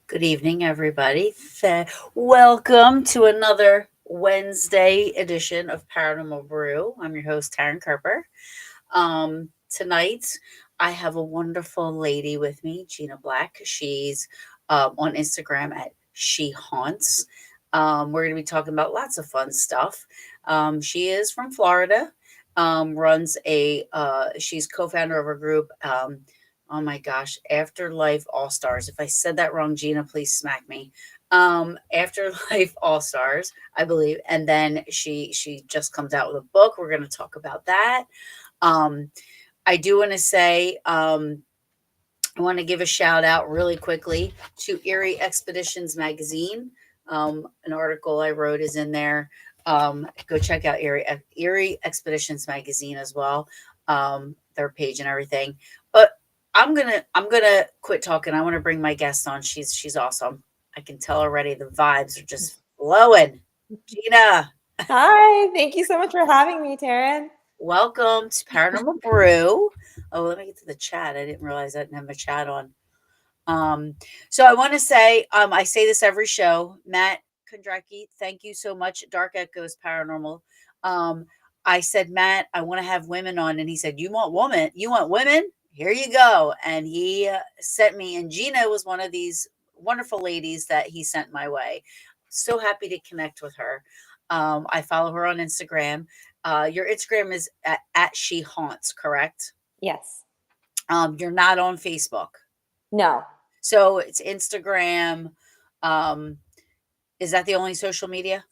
Good evening, everybody. Welcome to another Wednesday edition of Paranormal Brew. I'm your host, Taryn Kerper. Tonight, I have a wonderful lady with me, Gina Black. She's on Instagram at She Haunts. We're going to be talking about lots of fun stuff. She is from Florida. Runs she's co-founder of a group. Oh my gosh, Afterlife Allstars. If I said that wrong, Gina, please smack me. Afterlife Allstars, I believe, and then she just comes out with a book. We're going to talk about that. Um, I do want to say, I want to give a shout out really quickly to Erie Expeditions Magazine. An article I wrote is in there. Go check out Erie Expeditions Magazine as well. Their page and everything. But I'm gonna quit talking. I want to bring my guest on. She's awesome. I can tell already the vibes are just flowing. Gina, Hi, thank you so much for having me, Taryn. welcome to Paranormal Brew. Oh, let me get to the chat. I didn't realize I didn't have my chat on. Um, so I want to say, I say this every show. Matt Kondracki, thank you so much. Dark Echoes Paranormal. Um, I said, Matt, I want to have women on, and he said, "You want women? You want women? Here you go." And he sent me, and Gina was one of these wonderful ladies that he sent my way. So happy to connect with her. I follow her on Instagram. Your Instagram is at She Haunts, correct? Yes. You're not on Facebook. No. So it's Instagram. Um, is that the only social media?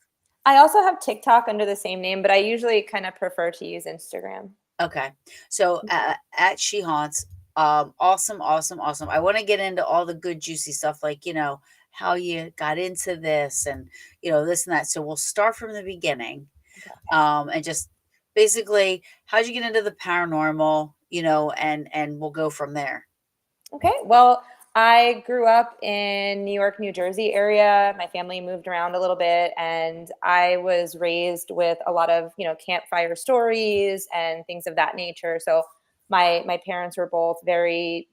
I also have TikTok under the same name, but I usually kind of prefer to use Instagram. Okay. So at She Haunts, awesome, awesome, awesome. I want to get into all the good, juicy stuff, like, how you got into this and, this and that. So we'll start from the beginning, Okay. and just basically, how'd you get into the paranormal, and we'll go from there. Okay. Well, I grew up in New York, New Jersey area. My family moved around a little bit, and I was raised with a lot of, campfire stories and things of that nature. So my parents were both very,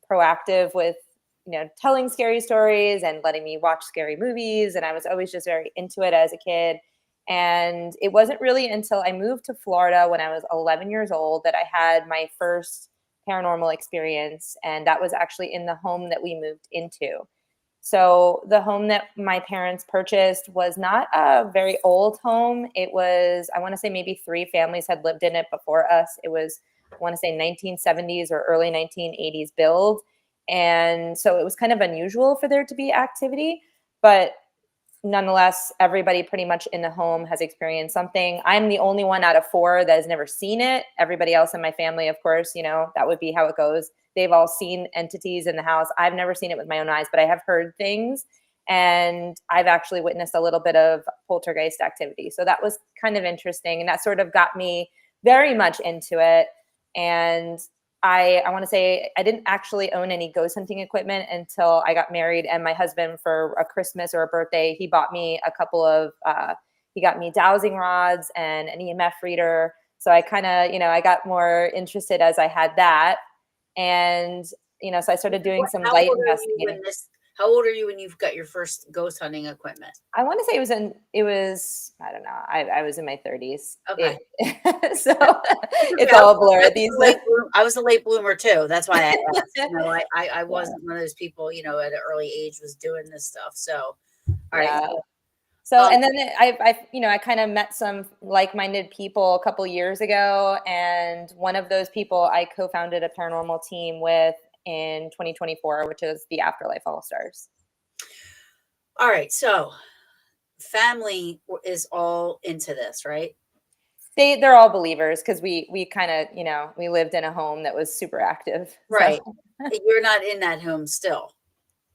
proactive with, telling scary stories and letting me watch scary movies. And I was always just very into it as a kid. And it wasn't really until I moved to Florida when I was 11 years old that I had my first paranormal experience, and that was actually in the home that we moved into. So the home that my parents purchased was not a very old home. It was, I want to say, maybe three families had lived in it before us. It was, I want to say, 1970s or early 1980s build. And so it was kind of unusual for there to be activity, but nonetheless, everybody pretty much in the home has experienced something. I'm the only one out of four that has never seen it. Everybody else in my family, of course, that would be how it goes. They've all seen entities in the house. I've never seen it with my own eyes, but I have heard things, and I've actually witnessed a little bit of poltergeist activity. So that was kind of interesting, and that sort of got me very much into it. And I want to say I didn't actually own any ghost hunting equipment until I got married, and my husband, for a Christmas or a birthday, he bought me a couple of, he got me dowsing rods and an EMF reader. So I kind of, I got more interested as I had that. And, so I started doing some How light old are you when investigating. how old are you when you've got your first ghost hunting equipment? I want to say I don't know. I was in my 30s. Okay. So It's okay. it's all a blur I at was these. a late I was a late bloomer too. That's why I asked. I Yeah. wasn't one of those people, at an early age was doing this stuff. So, all right. Yeah. So, Um, and then I kind of met some like-minded people a couple years ago, and one of those people I co-founded a paranormal team with in 2024, which is the Afterlife Allstars. all right. So, family is all into this, right? They're all believers because we kind of we lived in a home that was super active. So Right. You're not in that home still.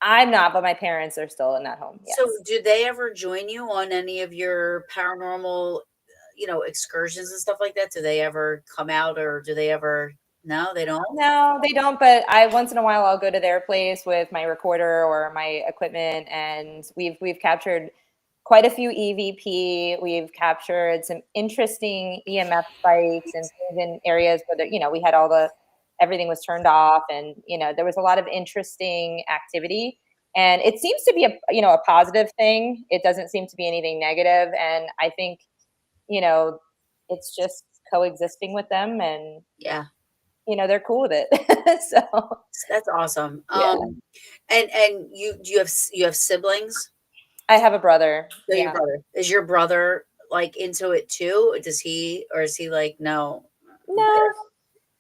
I'm not, but my parents are still in that home. So, Yes. do they ever join you on any of your paranormal, excursions and stuff like that? Do they ever come out or do they ever? No, they don't. No, they don't. But I once in a while I'll go to their place with my recorder or my equipment, and we've captured quite a few EVP. We've captured some interesting EMF spikes and things in areas where we had everything was turned off, and there was a lot of interesting activity. And it seems to be a positive thing. It doesn't seem to be anything negative, and I think you know it's just coexisting with them, and Yeah, they're cool with it. So that's awesome. yeah, And you have siblings? I have a brother. So your Yeah. brother is your brother like into it too? Does he or is he like no? I'm No,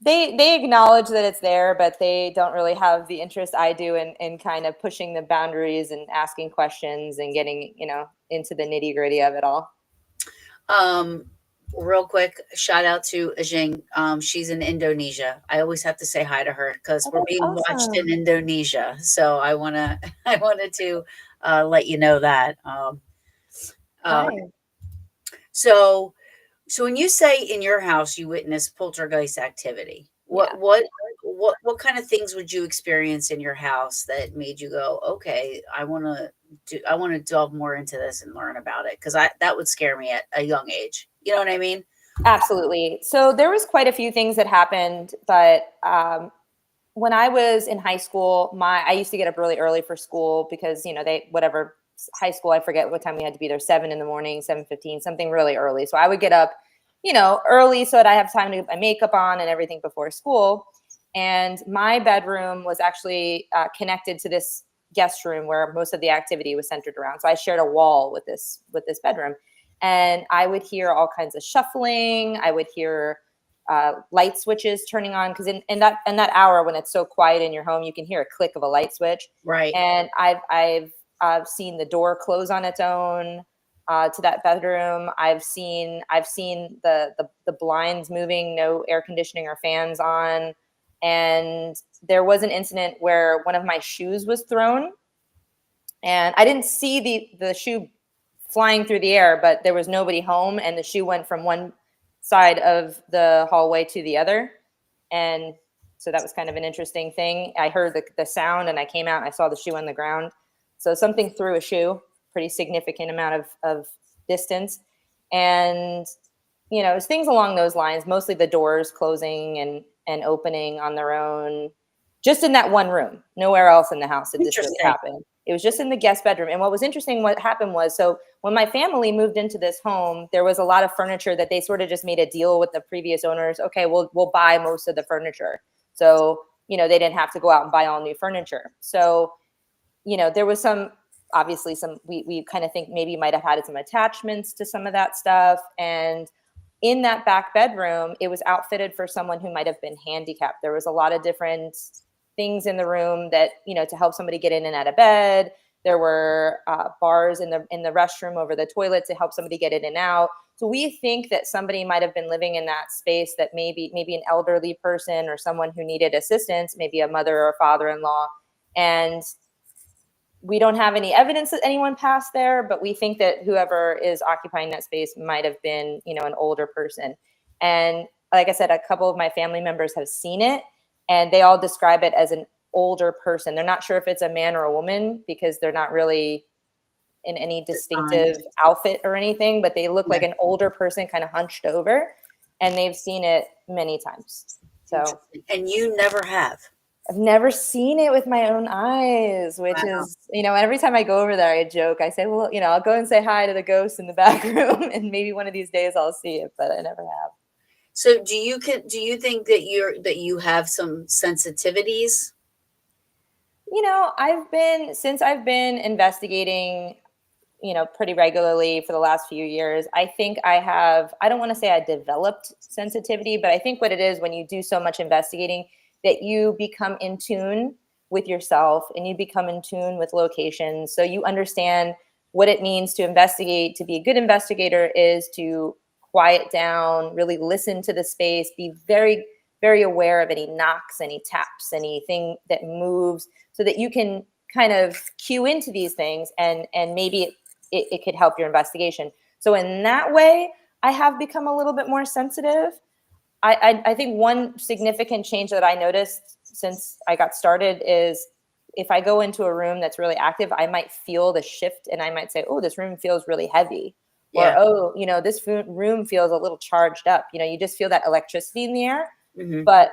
good. they acknowledge that it's there, but they don't really have the interest I do in kind of pushing the boundaries and asking questions and getting, into the nitty-gritty of it all. Um, Real quick, shout out to Ajing. She's in Indonesia. I always have to say hi to her because Oh, we're that's being watched in awesome. Indonesia. So I wanted to let you know that. Uh, Hi. so So when you say in your house you witnessed poltergeist activity, Yeah. what kind of things would you experience in your house that made you go, "Okay, I want to delve more into this and learn about it," because I that would scare me at a young age. You know what I mean? Absolutely. So there was quite a few things that happened, but when I was in high school, I used to get up really early for school because they whatever high school, I forget what time we had to be there, 7 in the morning, 7:15, something really early. So I would get up, early so that I have time to get my makeup on and everything before school. And my bedroom was actually connected to this guest room where most of the activity was centered around. So I shared a wall with this bedroom, and I would hear all kinds of shuffling. I would hear light switches turning on because in that hour when it's so quiet in your home, you can hear a click of a light switch. Right. And I've seen the door close on its own to that bedroom. I've seen the blinds moving, no air conditioning or fans on. And there was an incident where one of my shoes was thrown, and I didn't see the shoe flying through the air, but there was nobody home, and the shoe went from one side of the hallway to the other. And so that was kind of an interesting thing. I heard the sound, and I came out and I saw the shoe on the ground. So something threw a shoe, pretty significant amount of distance. And it was things along those lines, mostly the doors closing and opening on their own, just in that one room. Nowhere else in the house did this really Interesting. happen. It was just in the guest bedroom. And what was interesting, what happened was, so when my family moved into this home, there was a lot of furniture that they sort of just made a deal with the previous owners. Okay, we'll buy most of the furniture. So, they didn't have to go out and buy all new furniture. So, there was obviously we kind of think maybe might have had some attachments to some of that stuff. And in that back bedroom, it was outfitted for someone who might have been handicapped. There was a lot of different things in the room that, to help somebody get in and out of bed. There were bars in the restroom over the toilet to help somebody get in and out. So we think that somebody might have been living in that space, that maybe an elderly person or someone who needed assistance, maybe a mother or father-in-law. And we don't have any evidence that anyone passed there, but we think that whoever is occupying that space might have been, an older person. And like I said, a couple of my family members have seen it, and they all describe it as an older person. They're not sure if it's a man or a woman because they're not really in any Defined. distinctive outfit or anything, but they look Yeah. like an older person kind of hunched over, and they've seen it many times. So Interesting. And you never have. I've never seen it with my own eyes, which Wow. is, every time I go over there, I joke. I say, well, I'll go and say hi to the ghost in the back room, and maybe one of these days I'll see it, but I never have. So do you think that you have some sensitivities? Since I've been investigating, pretty regularly for the last few years, I think I don't want to say I developed sensitivity, but I think what it is when you do so much investigating that you become in tune with yourself and you become in tune with locations. So you understand what it means to investigate. To be a good investigator is to quiet down, really listen to the space, be very, very aware of any knocks, any taps, anything that moves, so that you can kind of cue into these things, and maybe it could help your investigation. So in that way, I have become a little bit more sensitive. I think one significant change that I noticed since I got started is if I go into a room that's really active, I might feel the shift and I might say, oh, this room feels really heavy. Or, Yeah. oh, this room feels a little charged up. You just feel that electricity in the air. Hmm. But,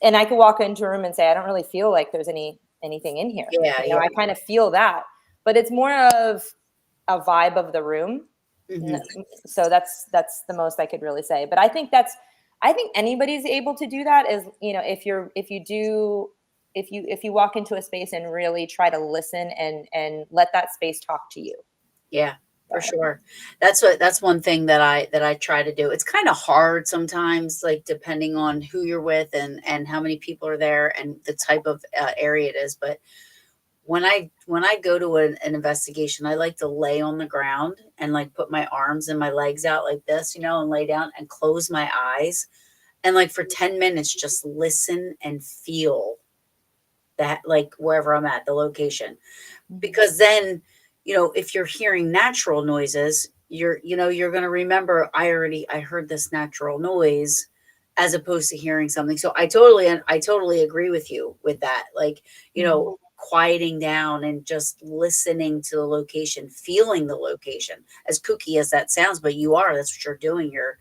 and I could walk into a room and say, I don't really feel like there's anything in here. Yeah, yeah. I kind of feel that. But it's more of a vibe of the room. Hmm. So that's the most I could really say. But I think anybody's able to do that. Is if you walk into a space and really try to listen and let that space talk to you. Yeah, for But sure. That's one thing that I try to do. It's kind of hard sometimes, like depending on who you're with and how many people are there and the type of area it is. But when I go to an investigation, I like to lay on the ground and like put my arms and my legs out like this, and lay down and close my eyes and like for 10 minutes just listen and feel that, like wherever I'm at, the location. Because then, if you're hearing natural noises, you're going to remember, I heard this natural noise, as opposed to hearing something. So I totally agree with you with that. Like, quieting down and just listening to the location, feeling the location, as kooky as that sounds, but that's what you're doing. You're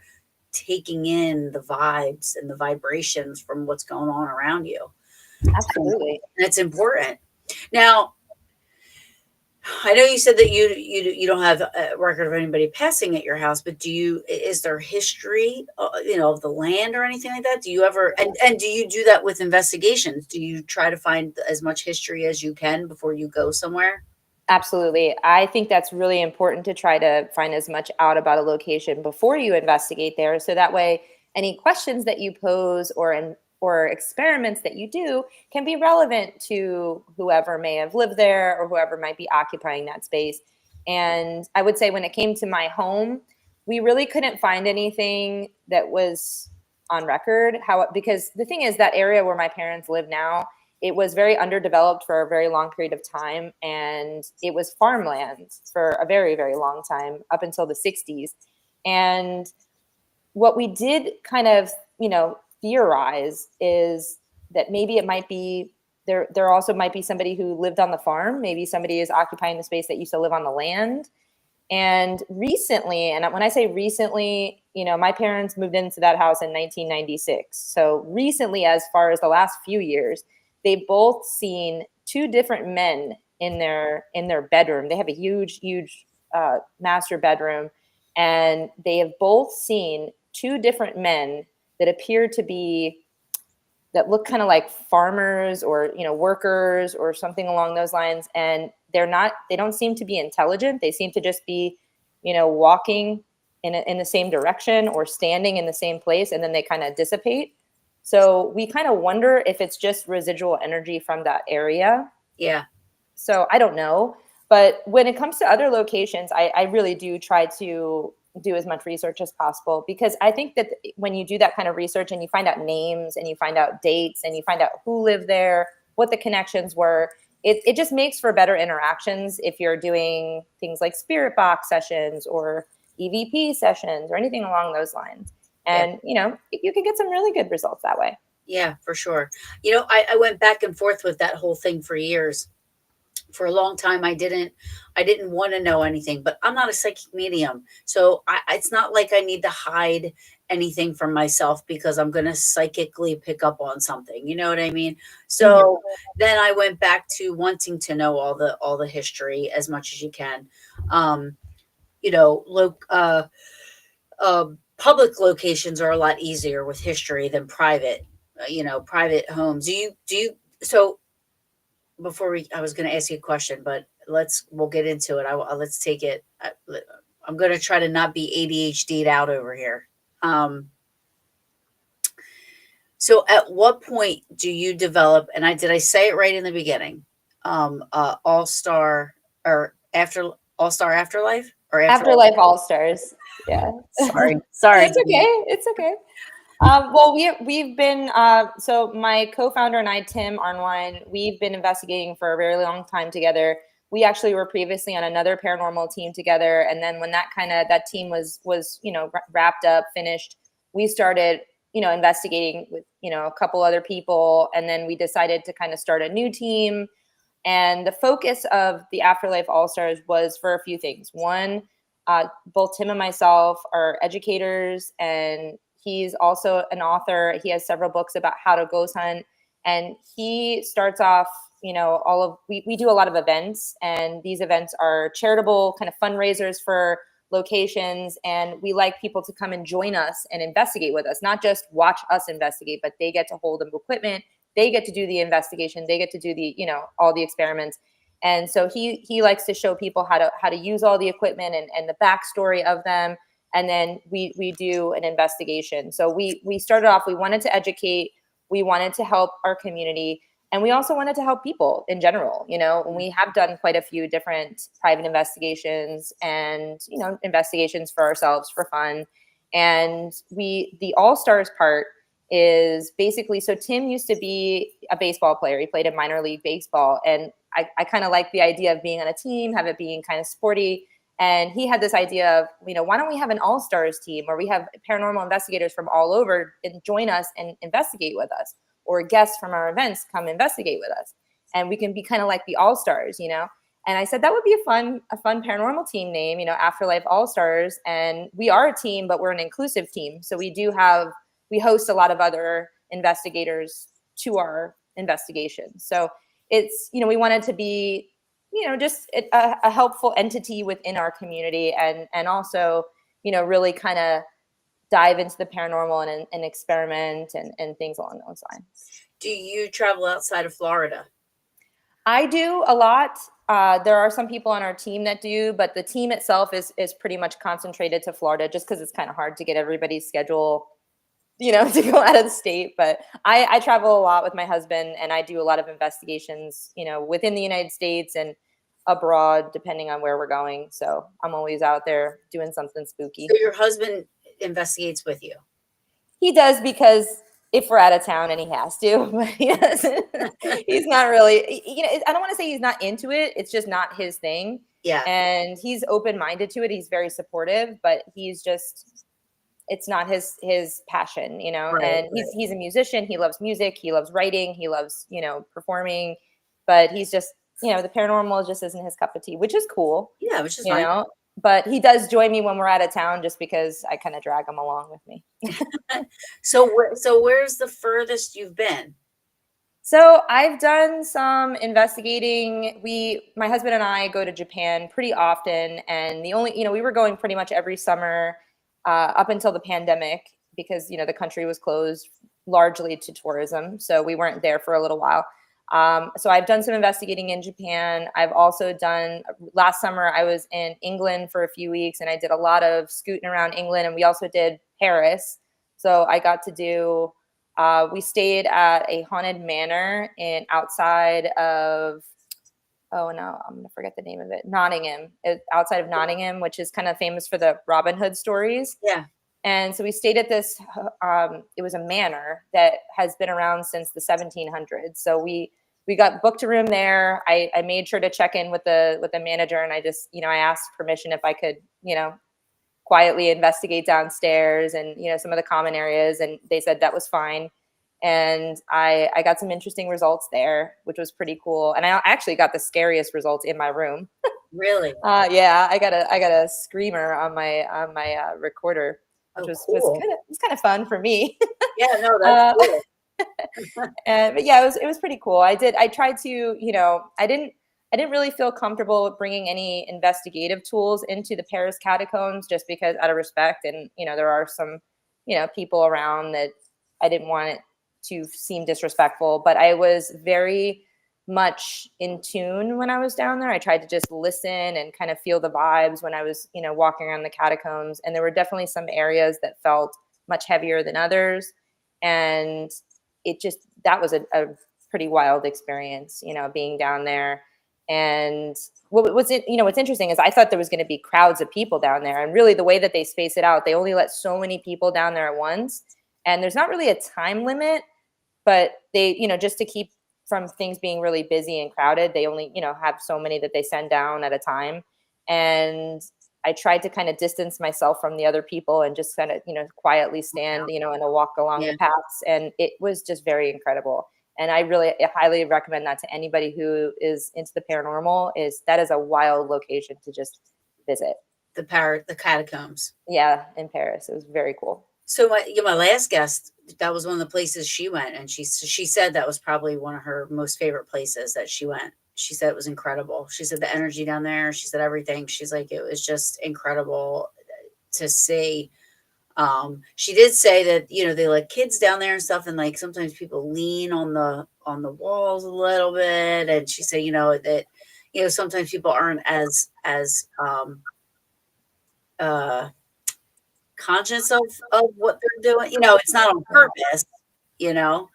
taking in the vibes and the vibrations from what's going on around you. And absolutely. it's important. Now, I know you said that you don't have a record of anybody passing at your house, but is there history, of the land or anything like that? Do you ever, and do you do that with investigations? Do you try to find as much history as you can before you go somewhere? Absolutely. I think that's really important to try to find as much out about a location before you investigate there. So that way, any questions that you pose or experiments that you do can be relevant to whoever may have lived there or whoever might be occupying that space. And I would say when it came to my home, we really couldn't find anything that was on record. Because the thing is, that area where my parents live now, it was very underdeveloped for a very long period of time, and it was farmland for a very, very long time, up until the 60s. And what we did kind of, theorize is that maybe it might be there also might be somebody who lived on the farm. Maybe somebody is occupying the space that used to live on the land. And recently, and when I say recently, my parents moved into that house in 1996. So recently, as far as the last few years, they've both seen two different men in their bedroom. They have a huge, huge master bedroom, and they have both seen two different men that appear to be that look kind of like farmers or workers or something along those lines. And they don't seem to be intelligent. They seem to just be walking in the same direction or standing in the same place, and then they kind of dissipate. So we kind of wonder if it's just residual energy from that area. Yeah. So I don't know. But when it comes to other locations, I really do try to do as much research as possible, because I think that when you do that kind of research and you find out names and you find out dates and you find out who lived there, what the connections were, it just makes for better interactions if you're doing things like spirit box sessions or EVP sessions or anything along those lines. Yeah. And, you can get some really good results that way. Yeah, for sure. I went back and forth with that whole thing for years. For a long time I didn't want to know anything, but I'm not a psychic medium, so it's not like I need to hide anything from myself because I'm going to psychically pick up on something, you know what I mean? Mhm. So then I went back to wanting to know all the history as much as you can. um you know look Public locations are a lot easier with history than private, private homes. Do you so before we I was going to ask you a question, but we'll get into it. Let's take it. I'm going to try to not be ADHD'd out over here. Um, so at what point do you develop, and I say it right in the beginning, All Star, or Afterlife, or Afterlife? Afterlife Allstars. Yeah. Sorry, It's Gina. okay. It's okay. Well, we've been so my co-founder and I, Tim Arnwine, we've been investigating for a very long time together. We actually were previously on another paranormal team together, and then when that team was wrapped up, finished, we started investigating with a couple other people, and then we decided to kind of start a new team. And the focus of the Afterlife All Stars was for a few things. One, both Tim and myself are educators, and he's also an author. He has several books about how to ghost hunt. And he starts off, we do a lot of events, and these events are charitable kind of fundraisers for locations. And we like people to come and join us and investigate with us, not just watch us investigate, but they get to hold the equipment, they get to do the investigation, they get to do the all the experiments. And so he likes to show people how to use all the equipment and the backstory of them. And then we do an investigation. So we started off, we wanted to educate, we wanted to help our community, and we also wanted to help people in general. And we have done quite a few different private investigations and investigations for ourselves for fun. And the All Stars part is basically, so Tim used to be a baseball player. He played in minor league baseball. And I kind of like the idea of being on a team, have it being kind of sporty. And he had this idea of, why don't we have an all-stars team where we have paranormal investigators from all over and join us and investigate with us, or guests from our events come investigate with us. And we can be kind of like the all-stars. And I said that would be a fun paranormal team name, Afterlife All-Stars. And we are a team, but we're an inclusive team. So we host a lot of other investigators to our investigations. So it's, we wanted to be, just a helpful entity within our community, and also, really kind of dive into the paranormal and experiment and things along those lines. Do you travel outside of Florida? I do a lot. There are some people on our team that do, but the team itself is pretty much concentrated to Florida, just because it's kind of hard to get everybody's schedule to go out of the state. But I travel a lot with my husband, and I do a lot of investigations, within the United States and abroad, depending on where we're going. So I'm always out there doing something spooky. So your husband investigates with you? He does, because if we're out of town and he has to, but he doesn't. He's not really, I don't want to say he's not into it. It's just not his thing. Yeah. And he's open-minded to it. He's very supportive, but it's not his passion, Right, and right. he's a musician. He loves music, he loves writing, he loves, performing, but he's just, the paranormal just isn't his cup of tea, which is cool, Yeah, which is you fine. know, but he does join me when we're out of town, just because I kind of drag him along with me. So where's the furthest you've been? So I've done some investigating. My husband and I go to Japan pretty often, and we were going pretty much every summer up until the pandemic, because the country was closed largely to tourism, so we weren't there for a little while. So I've done some investigating in Japan. I've also done, last summer I was in England for a few weeks, and I did a lot of scooting around England, and we also did Paris. So I got to do. We stayed at a haunted manor outside of, oh no, I'm gonna forget the name of it. Nottingham, outside of Nottingham, which is kind of famous for the Robin Hood stories. Yeah. And so we stayed at this. It was a manor that has been around since the 1700s. So we got booked a room there. I made sure to check in with the manager, and I just I asked permission if I could quietly investigate downstairs and some of the common areas, and they said that was fine. And I got some interesting results there, which was pretty cool. And I actually got the scariest results in my room. Really? Yeah, I got a screamer on my recorder, which Oh, was cool. kind of fun for me. Yeah, no, that's uh, cool. and but yeah, it was pretty cool. I tried to, I didn't really feel comfortable with bringing any investigative tools into the Paris catacombs, just because out of respect, and there are some people around that I didn't want it to seem disrespectful. But I was very much in tune when I was down there. I tried to just listen and kind of feel the vibes when I was walking around the catacombs, and there were definitely some areas that felt much heavier than others. And that was a pretty wild experience, being down there. And what's interesting is I thought there was going to be crowds of people down there, and really the way that they space it out, they only let so many people down there at once, and there's not really a time limit, but they, just to keep from things being really busy and crowded, they only, have so many that they send down at a time. And I tried to kind of distance myself from the other people and just kind of, quietly stand, and a walk along Yeah. the paths. And it was just very incredible. And I highly recommend that to anybody who is into the paranormal. That is a wild location to just visit. The catacombs. Yeah, in Paris. It was very cool. So my last guest, that was one of the places she went, and she said that was probably one of her most favorite places that she went. She said it was incredible. She said the energy down there. She said everything. She's like, it was just incredible to see. She did say that they let kids down there and stuff, and like sometimes people lean on the walls a little bit, and she said that sometimes people aren't uh conscious of what they're doing. It's not on purpose, you know.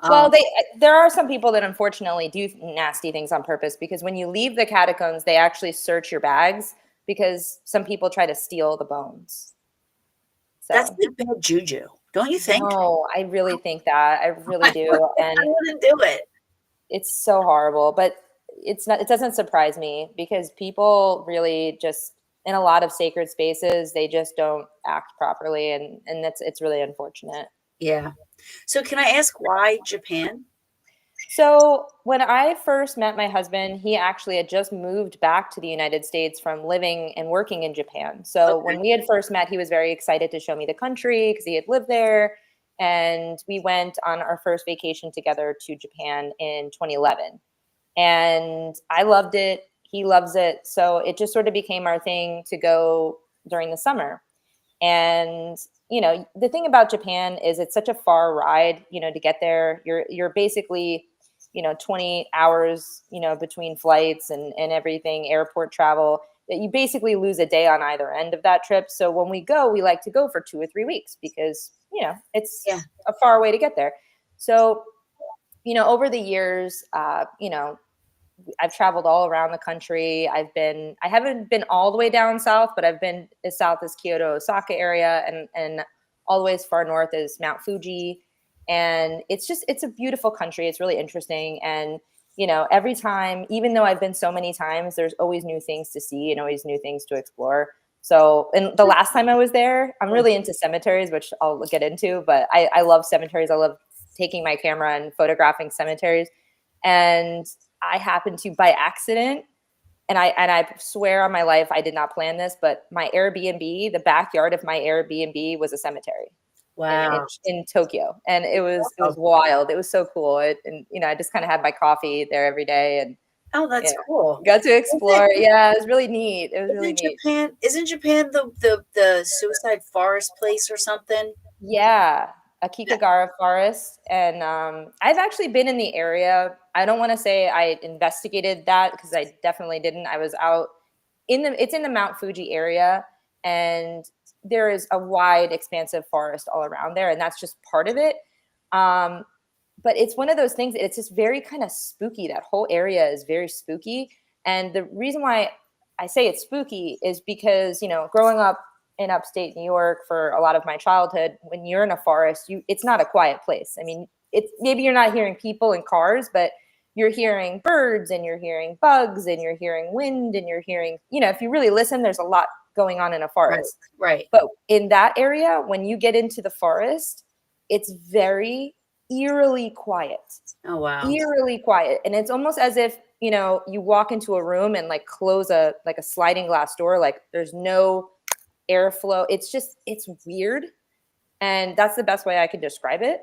Well, Um, there are some people that unfortunately do nasty things on purpose, because when you leave the catacombs, they actually search your bags because some people try to steal the bones. that's So, like bad juju, don't you think? no, I really think that. I really I do. I And wouldn't do it. it's so horrible, but it doesn't surprise me, because people really just, in a lot of sacred spaces, they just don't act properly, and it's really unfortunate. Yeah. So can I ask why Japan? So, when I first met my husband, he actually had just moved back to the United States from living and working in Japan. So, Okay. when we had first met, he was very excited to show me the country because he had lived there. And we went on our first vacation together to Japan in 2011. And I loved it. He loves it. So, it just sort of became our thing to go during the summer. And the thing about Japan is it's such a far ride, to get there. You're basically 20 hours, between flights and everything, airport travel, that you basically lose a day on either end of that trip. So when we go, we like to go for 2 or 3 weeks, because it's Yeah. a far way to get there. So over the years, I've traveled all around the country. I haven't been all the way down south, but I've been as south as Kyoto, Osaka area, and all the way as far north as Mount Fuji. And it's a beautiful country. It's really interesting. And, every time, even though I've been so many times, there's always new things to see and always new things to explore. So, and the last time I was there, I'm really into cemeteries, which I'll get into, but I love cemeteries. I love taking my camera and photographing cemeteries. And I happened to, by accident, and I swear on my life I did not plan this, but my Airbnb, the backyard of my Airbnb was a cemetery Wow. in Tokyo, and it was Oh, wild. It was so cool. And I just kind of had my coffee there every day, and oh, yeah, that's cool. got to Isn't explore. Yeah, it was really neat. It was really isn't neat. Japan the suicide forest place or something? Yeah, a Yeah. Kikagara forest. And I've actually been in the area. I don't want to say I investigated that, because I definitely didn't. I was out it's in the Mount Fuji area, and there is a wide, expansive forest all around there, and that's just part of it. Um, but it's one of those things, it's just very kind of spooky. That whole area is very spooky. And the reason why I say it's spooky is because, growing up in upstate New York for a lot of my childhood, when you're in a forest, it's not a quiet place. I mean, it's maybe you're not hearing people and cars, but you're hearing birds and you're hearing bugs and you're hearing wind and you're hearing, if you really listen, there's a lot going on in a Right. forest. Right. But in that area, when you get into the forest, it's very eerily quiet. Oh, wow. Eerily quiet. And it's almost as if, you walk into a room and like close a sliding glass door, like there's no airflow. It's weird. And that's the best way I could describe it.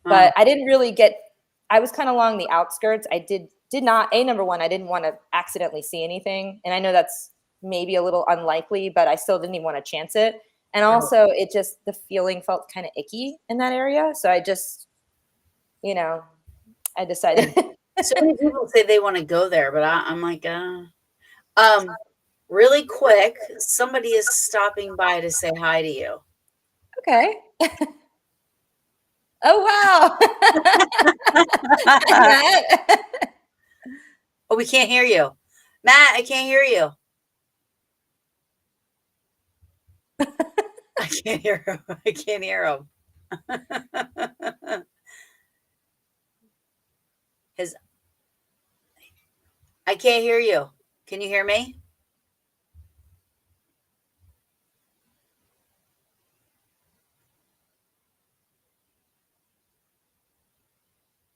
Wow. But I was kind of along the outskirts. I did not, number one, I didn't want to accidentally see anything. And I know that's maybe a little unlikely, but I still didn't even want to chance it. And Right. also the feeling felt kind of icky in that area. So I just, I decided. So many people say they want to go there, but I'm like, um, really quick, somebody is stopping by to say hi to you. Okay. Oh, wow. Hi, Matt. Oh, we can't hear you. Matt, I can't hear you. I can't hear him. I can't hear him. His, I can't hear you. Can you hear me?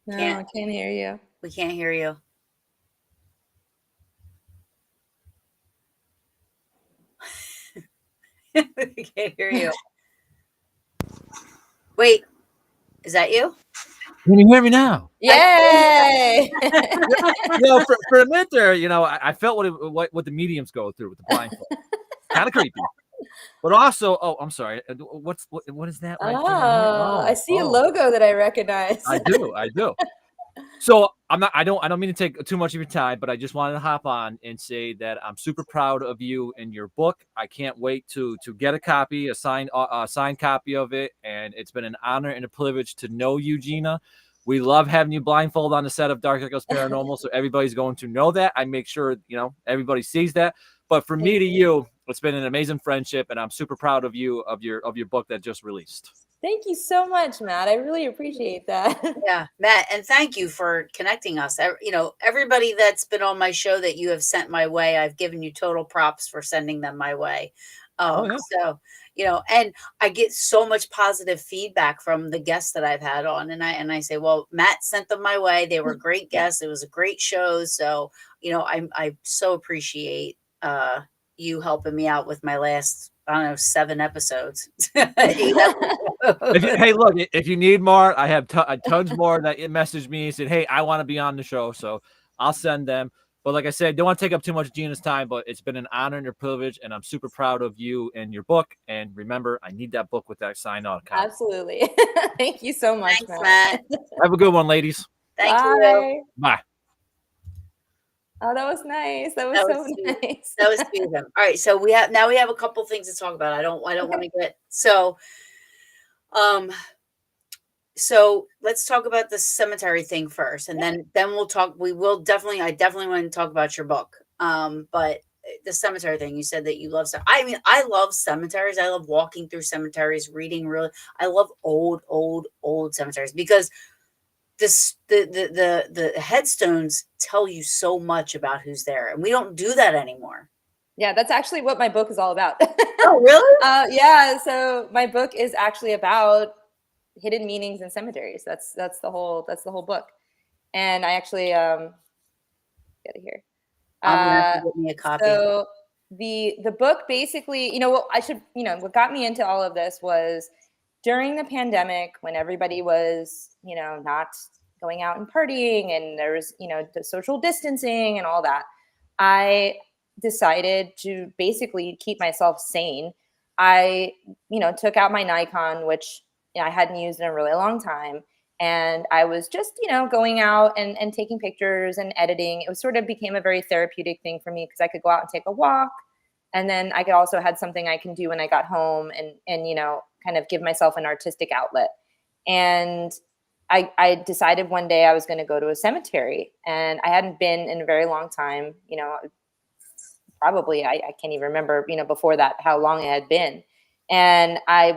No, Can't. I can't hear you. We can't hear you. We can't hear you. Wait, is that you? Can you hear me now? Yay! For a minute there, I felt what the mediums go through with the blindfold. Kind of creepy. But also, oh, I'm sorry. What is that right there? I see a logo that I recognize. I do. So I don't mean to take too much of your time, but I just wanted to hop on and say that I'm super proud of you and your book. I can't wait to get a copy, a signed copy of it, and it's been an honor and a privilege to know you, Gina. We love having you blindfold on the set of Dark Echoes Paranormal, so everybody's going to know that. I make sure everybody sees that. But for me to you, it's been an amazing friendship, and I'm super proud of you of your book that just released. Thank you so much, Matt. I really appreciate that. Yeah, Matt, and thank you for connecting us. Everybody that's been on my show that you have sent my way, I've given you total props for sending them my way. Yeah. So, and I get so much positive feedback from the guests that I've had on, and I say, well, Matt sent them my way. They were great guests. It was a great show. So, I so appreciate you helping me out with my last, I don't know, 7 episodes. 8 episodes. Hey, look, if you need more, I have tons more that messaged me and said, hey, I want to be on the show. So I'll send them. But like I said, don't want to take up too much of Gina's time, but it's been an honor and a privilege, and I'm super proud of you and your book. And remember, I need that book with that signed out copy. Absolutely. Thank you so much, Thanks, Matt. Have a good one, ladies. Thank Bye. you. Bye. Oh, that was nice. That was so nice. That was sweet of him. All right, so we have a couple things to talk about. I don't want to get so let's talk about the cemetery thing first, and then we'll talk. I definitely want to talk about your book. But the cemetery thing, you said that you love. I mean, I love cemeteries. I love walking through cemeteries, reading. I love old cemeteries because the headstones tell you so much about who's there, and we don't do that anymore. Yeah, that's actually what my book is all about. Oh, really? Yeah. So my book is actually about hidden meanings in cemeteries. That's the whole book. And I actually get it here. I'm gonna have to get me a copy. So the book basically, what got me into all of this was during the pandemic when everybody was, not going out and partying and there was, the social distancing and all that. I decided to basically keep myself sane. I, took out my Nikon, which I hadn't used in a really long time. And I was just, going out and taking pictures and editing. It was sort of became a very therapeutic thing for me because I could go out and take a walk. And then I could also had something I can do when I got home and kind of give myself an artistic outlet. And I decided one day I was going to go to a cemetery, and I hadn't been in a very long time, probably, I can't even remember, before that, how long it had been. And I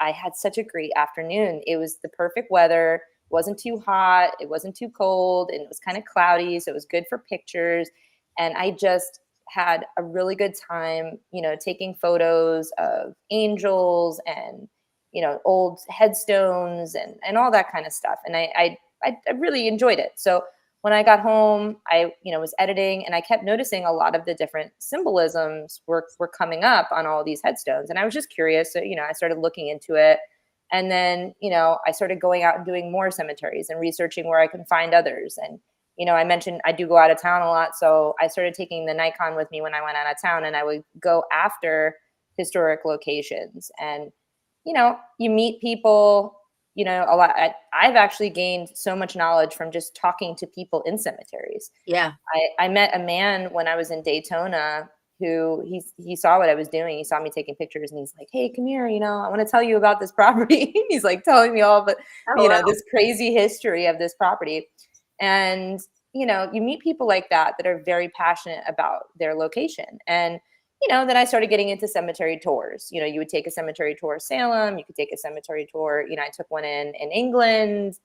had such a great afternoon. It was the perfect weather. It wasn't too hot. It wasn't too cold. And it was kind of cloudy. So it was good for pictures. And I just had a really good time, taking photos of angels and, old headstones and all that kind of stuff. And I really enjoyed it. So when I got home, I, was editing, and I kept noticing a lot of the different symbolisms were coming up on all these headstones. And I was just curious. So, I started looking into it. And then, I started going out and doing more cemeteries and researching where I can find others. And, I mentioned I do go out of town a lot. So I started taking the Nikon with me when I went out of town, and I would go after historic locations. And, you meet people, a lot. I've actually gained so much knowledge from just talking to people in cemeteries. Yeah. I met a man when I was in Daytona who he saw what I was doing. He saw me taking pictures, and he's like, "Hey, come here. I want to tell you about this property." He's like telling me all, but Oh, wow. this crazy history of this property. And, you meet people like that are very passionate about their location. And, then I started getting into cemetery tours. You would take a cemetery tour of Salem. You could take a cemetery tour. I took one in England,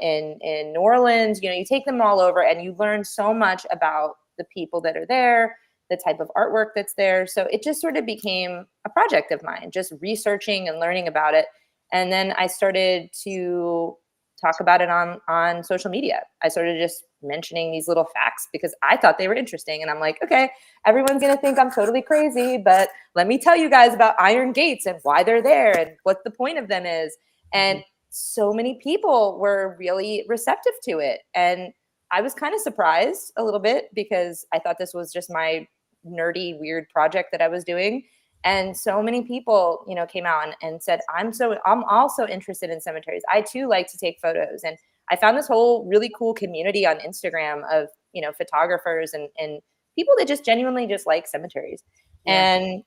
in New Orleans. You take them all over, and you learn so much about the people that are there, the type of artwork that's there. So it just sort of became a project of mine, just researching and learning about it. And then I started to talk about it on social media. I started just mentioning these little facts because I thought they were interesting. And I'm like, okay, everyone's going to think I'm totally crazy, but let me tell you guys about iron gates and why they're there and what the point of them is. And so many people were really receptive to it. And I was kind of surprised a little bit because I thought this was just my nerdy, weird project that I was doing. And so many people, came out and said, I'm also interested in cemeteries. I too like to take photos. And I found this whole really cool community on Instagram of, photographers and people that just genuinely just like cemeteries. Yeah. And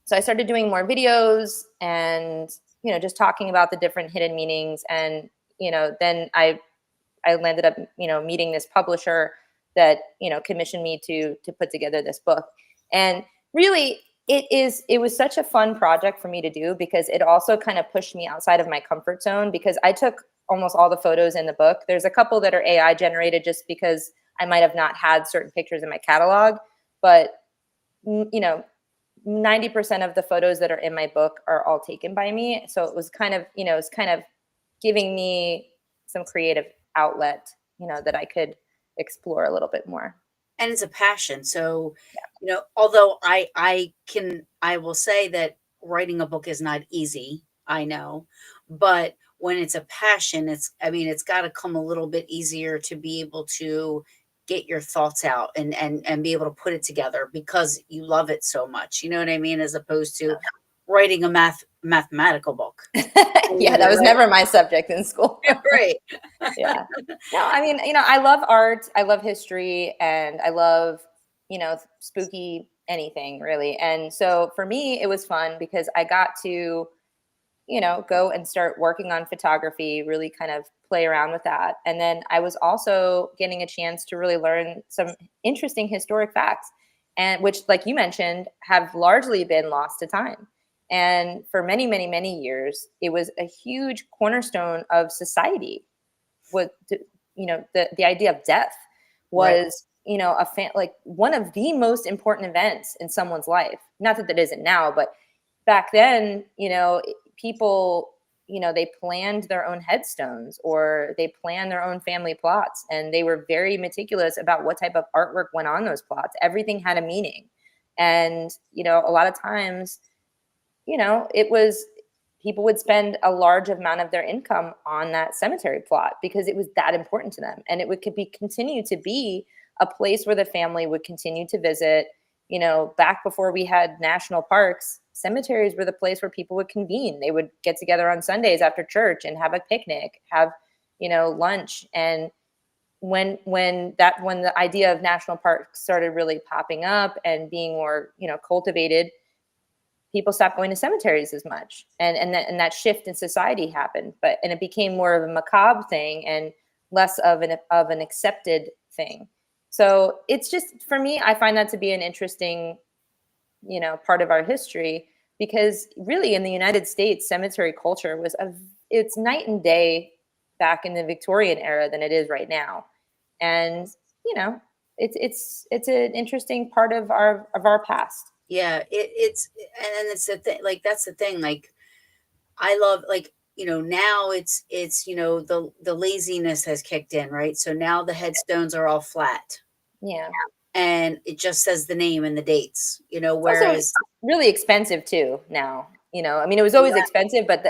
so I started doing more videos and, just talking about the different hidden meanings. And, then I landed up, meeting this publisher that, commissioned me to put together this book. And really, it was such a fun project for me to do because it also kind of pushed me outside of my comfort zone because I took almost all the photos in the book. There's a couple that are AI generated just because I might have not had certain pictures in my catalog, but 90% of the photos that are in my book are all taken by me. So it was kind of, giving me some creative outlet, that I could explore a little bit more. And it's a passion. So, although I will say that writing a book is not easy, I know, but when it's a passion, it's got to come a little bit easier to be able to get your thoughts out and be able to put it together because you love it so much. You know what I mean? As opposed to writing a mathematical book. Yeah, that was never my subject in school. Right. Yeah. No, I mean, I love art, I love history, and I love, spooky anything really. And so for me, it was fun because I got to, go and start working on photography, really kind of play around with that. And then I was also getting a chance to really learn some interesting historic facts, and which, like you mentioned, have largely been lost to time. And for many, many, many years, it was a huge cornerstone of society. What the idea of death was, like one of the most important events in someone's life. Not that that isn't now, but back then, people, they planned their own headstones or they planned their own family plots, and they were very meticulous about what type of artwork went on those plots. Everything had a meaning. And, a lot of times, it was people would spend a large amount of their income on that cemetery plot because it was that important to them. And it would continue to be a place where the family would continue to visit. Back before we had national parks, cemeteries were the place where people would convene. They would get together on Sundays after church and have a picnic, have, lunch. And when the idea of national parks started really popping up and being more, cultivated, people stopped going to cemeteries as much, and that shift in society happened. And it became more of a macabre thing and less of an accepted thing. So it's just, for me, I find that to be an interesting, part of our history, because really in the United States, cemetery culture it's night and day back in the Victorian era than it is right now. And it's an interesting part of our past. Yeah, it's and it's the thing. Like that's the thing. Like I love, like, now it's the laziness has kicked in, right? So now the headstones are all flat Yeah. and it just says the name and the dates, It's also whereas really expensive too now. I mean, it was always yeah, expensive, but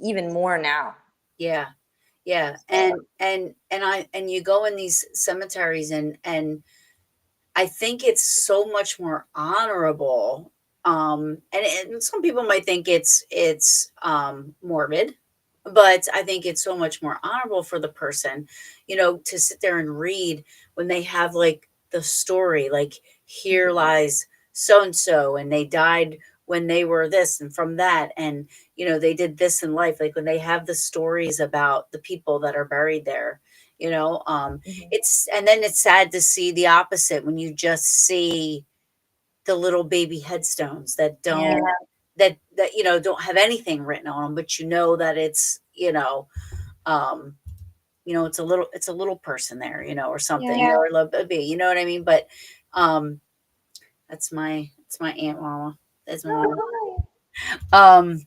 even more now. yeah, yeah. So, And you go in these cemeteries, and I think it's so much more honorable. And some people might think it's morbid, but I think it's so much more honorable for the person, to sit there and read when they have like the story, like, here lies so and so, and they died when they were this and from that, and they did this in life. Like when they have the stories about the people that are buried there, you know. mhm. It's and then it's sad to see the opposite when you just see the little baby headstones that Yeah. don't have anything written on them, but that um, it's a little person there, or something, Yeah. or a little baby, you know what I mean? But um, that's my aunt Mama. That's my mama. Oh, Um,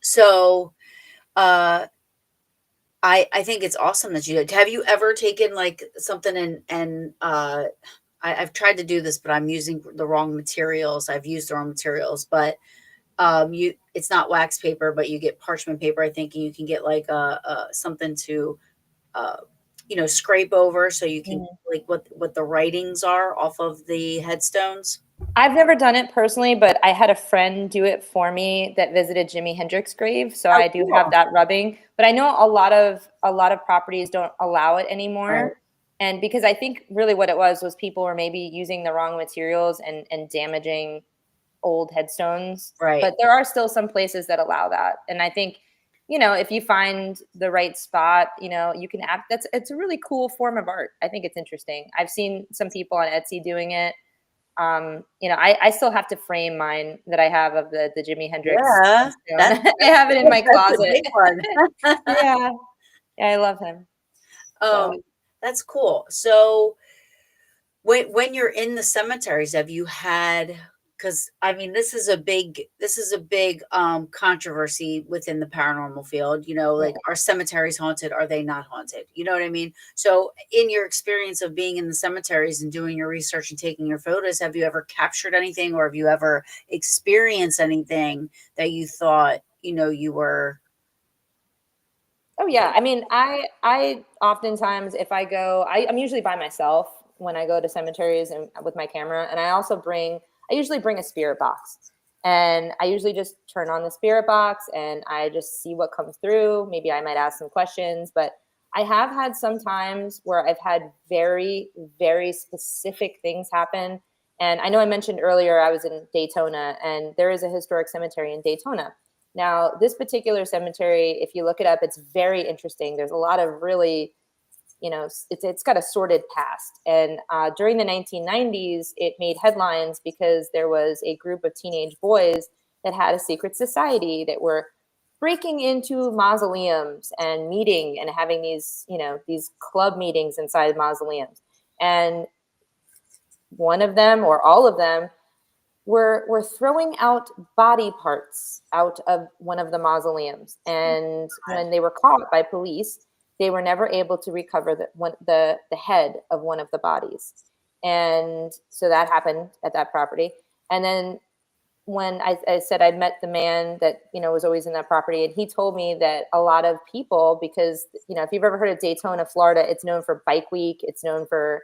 so uh I think it's awesome that you did. Have you ever taken like something and I've tried to do this, but I'm using the wrong materials. I've used the wrong materials, but it's not wax paper, but you get parchment paper, I think, and you can get like something to uh scrape over so you can hi. like what the writings are off of the headstones. I've never done it personally, but I had a friend do it for me that visited Jimi Hendrix grave, so Oh, I do have cool. that rubbing. But I know a lot of properties don't allow it Right, anymore. And because I think really what it was people were maybe using the wrong materials and damaging old headstones. right. But there are still some places that allow that. And I think, if you find the right spot, you can act it's a really cool form of art. I think it's interesting. I've seen some people on Etsy doing it. I still have to frame mine that I have of the Jimi Hendrix Yeah, headstone. that's I have it in my that's a closet. big one. Yeah. Yeah, I love him. um, So that's cool. So when you're in the cemeteries, have you had, because I mean this is a big controversy within the paranormal field, yeah. like, are cemeteries haunted, are they not haunted, you know what I mean? So in your experience of being in the cemeteries and doing your research and taking your photos, have you ever captured anything, or have you ever experienced anything that you thought you were Oh yeah. I mean, I oftentimes if I go, I'm usually by myself when I go to cemeteries and with my camera, and I usually bring a spirit box, and I usually just turn on the spirit box and I just see what comes through. Maybe I might ask some questions, but I have had some times where I've had very, very specific things happen. And I know I mentioned earlier I was in Daytona, and there is a historic cemetery in Daytona. Now, this particular cemetery, if you look it up, it's very interesting. There's a lot of really, it's got a sordid past. And during the 1990s, it made headlines because there was a group of teenage boys that had a secret society that were breaking into mausoleums and meeting and having these club meetings inside mausoleums. And one of them or all of them were throwing out body parts out of one of the mausoleums. And when they were caught by police, they were never able to recover the head of one of the bodies. And so that happened at that property. And then when I said I'd met the man that was always in that property, and he told me that a lot of people, because if you've ever heard of Daytona, Florida, it's known for Bike Week, it's known for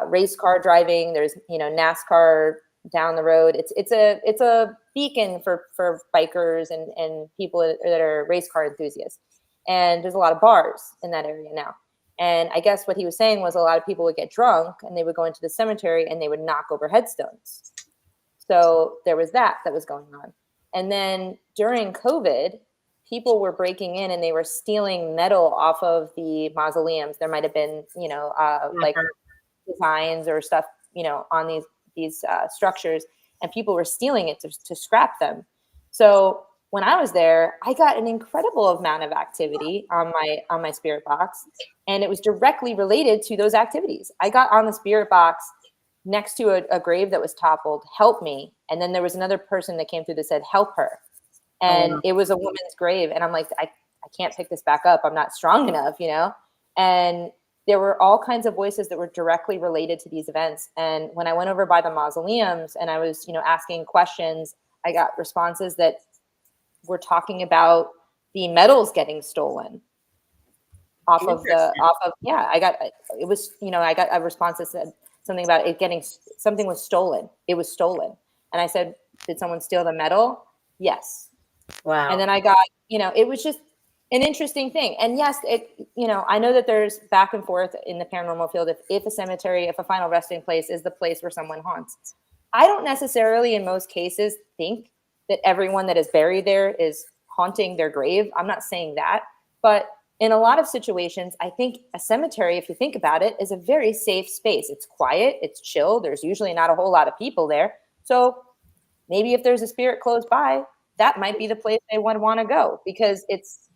race car driving. There's NASCAR down the road. It's a beacon for bikers and people that are race car enthusiasts. And there's a lot of bars in that area now. And I guess what he was saying was a lot of people would get drunk and they would go into the cemetery and they would knock over headstones. So there was that was going on. And then during COVID, people were breaking in and they were stealing metal off of the mausoleums. There might have been, like designs or stuff, on these structures, and people were stealing it to scrap them. So when I was there, I got an incredible amount of activity on my spirit box, and it was directly related to those activities. I got on the spirit box next to a grave that was toppled, help me. And then there was another person that came through that said, help her. Oh, and wow. it was a woman's grave. And I'm like, I can't pick this back up. I'm not strong enough, you know? And there were all kinds of voices that were directly related to these events. And when I went over by the mausoleums and I was, asking questions, I got responses that were talking about the medals getting stolen Interesting. yeah, I got it was I got a response that said something about it getting something was stolen. It was stolen. And I said, did someone steal the medal? Yes. And Wow. then I got, it was just an interesting thing. And yes, I know that there's back and forth in the paranormal field if a cemetery, if a final resting place is the place where someone haunts. I don't necessarily in most cases think that everyone that is buried there is haunting their grave. I'm not saying that, but in a lot of situations, I think a cemetery, if you think about it, is a very safe space. It's quiet, it's chill. There's usually not a whole lot of people there. So maybe if there's a spirit close by, that might be the place they would want to go because it's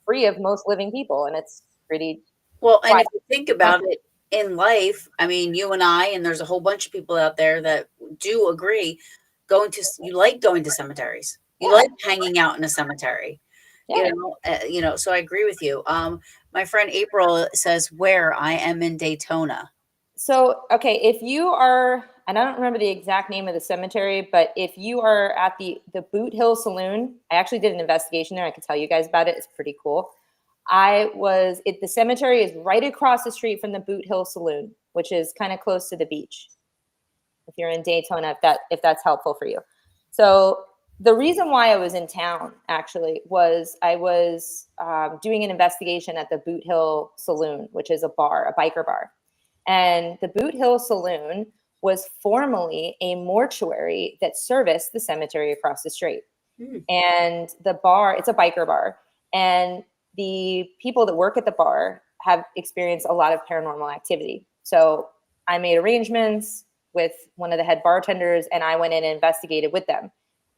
free of most living people and it's pretty Well, and quiet. if you think about it in life, I mean, you and I, and there's a whole bunch of people out there that do agree, you like going to cemeteries. You Yeah, like hanging out in a cemetery, yeah. so I agree with you. My friend April says, where I am in Daytona. So, okay, if you are, and I don't remember the exact name of the cemetery, but if you are at the Boot Hill Saloon, I actually did an investigation there. I could tell you guys about it. It's pretty cool. The cemetery is right across the street from the Boot Hill Saloon, which is kind of close to the beach. If you're in Daytona, if that's helpful for you. So the reason why I was in town actually was I was doing an investigation at the Boot Hill Saloon, which is a biker bar. And the Boot Hill Saloon was formerly a mortuary that serviced the cemetery across the street. Hmm. And the bar, it's a biker bar. And the people that work at the bar have experienced a lot of paranormal activity. So I made arrangements with one of the head bartenders and I went in and investigated with them.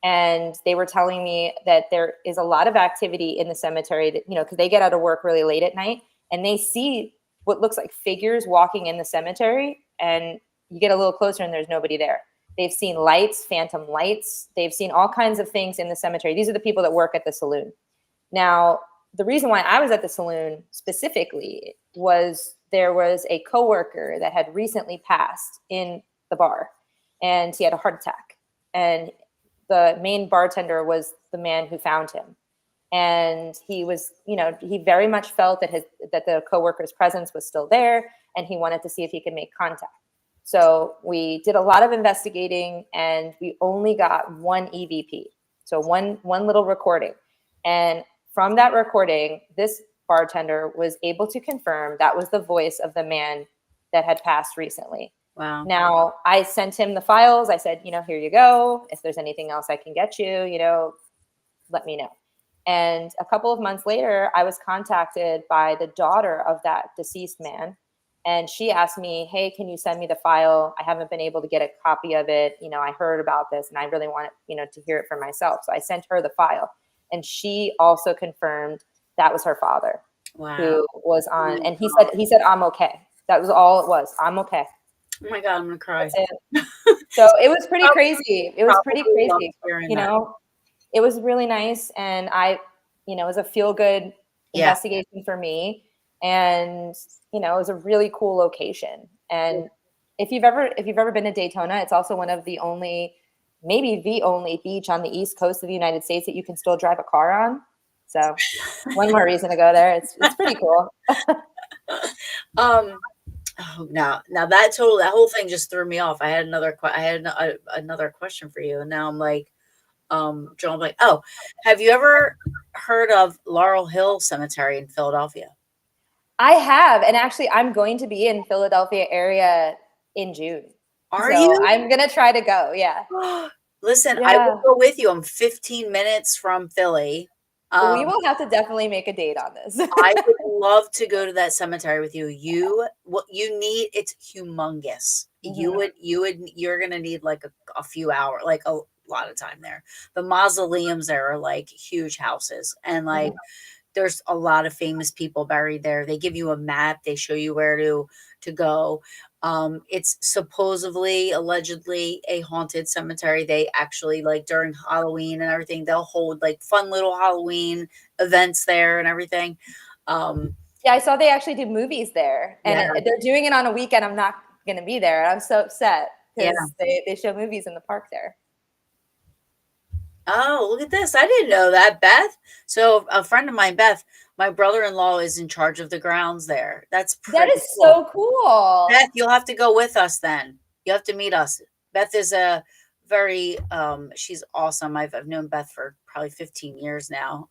And they were telling me that there is a lot of activity in the cemetery that, because they get out of work really late at night and they see what looks like figures walking in the cemetery. And you get a little closer and there's nobody there. They've seen lights, phantom lights. They've seen all kinds of things in the cemetery. These are the people that work at the saloon. Now, the reason why I was at the saloon specifically was there was a coworker that had recently passed in the bar and he had a heart attack. And the main bartender was the man who found him. And he was, he very much felt that the coworker's presence was still there and he wanted to see if he could make contact. So we did a lot of investigating and we only got one EVP. So one little recording. And from that recording, this bartender was able to confirm that was the voice of the man that had passed recently. Wow. Now, I sent him the files. I said, here you go. If there's anything else I can get you, let me know. And a couple of months later, I was contacted by the daughter of that deceased man. And she asked me, hey, can you send me the file? I haven't been able to get a copy of it. I heard about this and I really want to hear it for myself. So I sent her the file. And she also confirmed that was her father. Wow. Who was on. Oh, and he said, I'm okay. That was all it was. I'm okay. Oh my God, I'm going to cry. That's it. So it was pretty crazy. It was pretty crazy. It was really nice. And it was a feel good investigation for me. And, it was a really cool location. And if you've ever been to Daytona, it's also one of the only, maybe the only beach on the East Coast of the United States that you can still drive a car on. So one more reason to go there. It's pretty cool. Oh, now that whole thing just threw me off. I had another question for you, and now I'm like, John, I'm like, oh, have you ever heard of Laurel Hill Cemetery in Philadelphia? I have, and actually, I'm going to be in Philadelphia area in June. Are you? I'm gonna try to go. Yeah. Listen, I will go with you. I'm 15 minutes from Philly. We will have to definitely make a date on this. I would love to go to that cemetery with you. It's humongous. Mm-hmm. You're gonna need like a few hours, like a lot of time there. The mausoleums there are like huge houses, and like there's a lot of famous people buried there. They give you a map. They show you where to go. It's supposedly, allegedly a haunted cemetery. They actually, like, during Halloween and everything, they'll hold like fun little Halloween events there and everything. Um, Yeah, I saw they actually do movies there, and yeah, they're doing it on a weekend. I'm not going to be there. I'm so upset yeah. because they show movies in the park there. Oh, look at this. I didn't know that, Beth. So a friend of mine, Beth, my brother-in-law is in charge of the grounds there. That's That pretty is cool. so cool. Beth, you'll have to go with us then. You have to meet us. Beth is a very she's awesome. I've known Beth for probably 15 years now.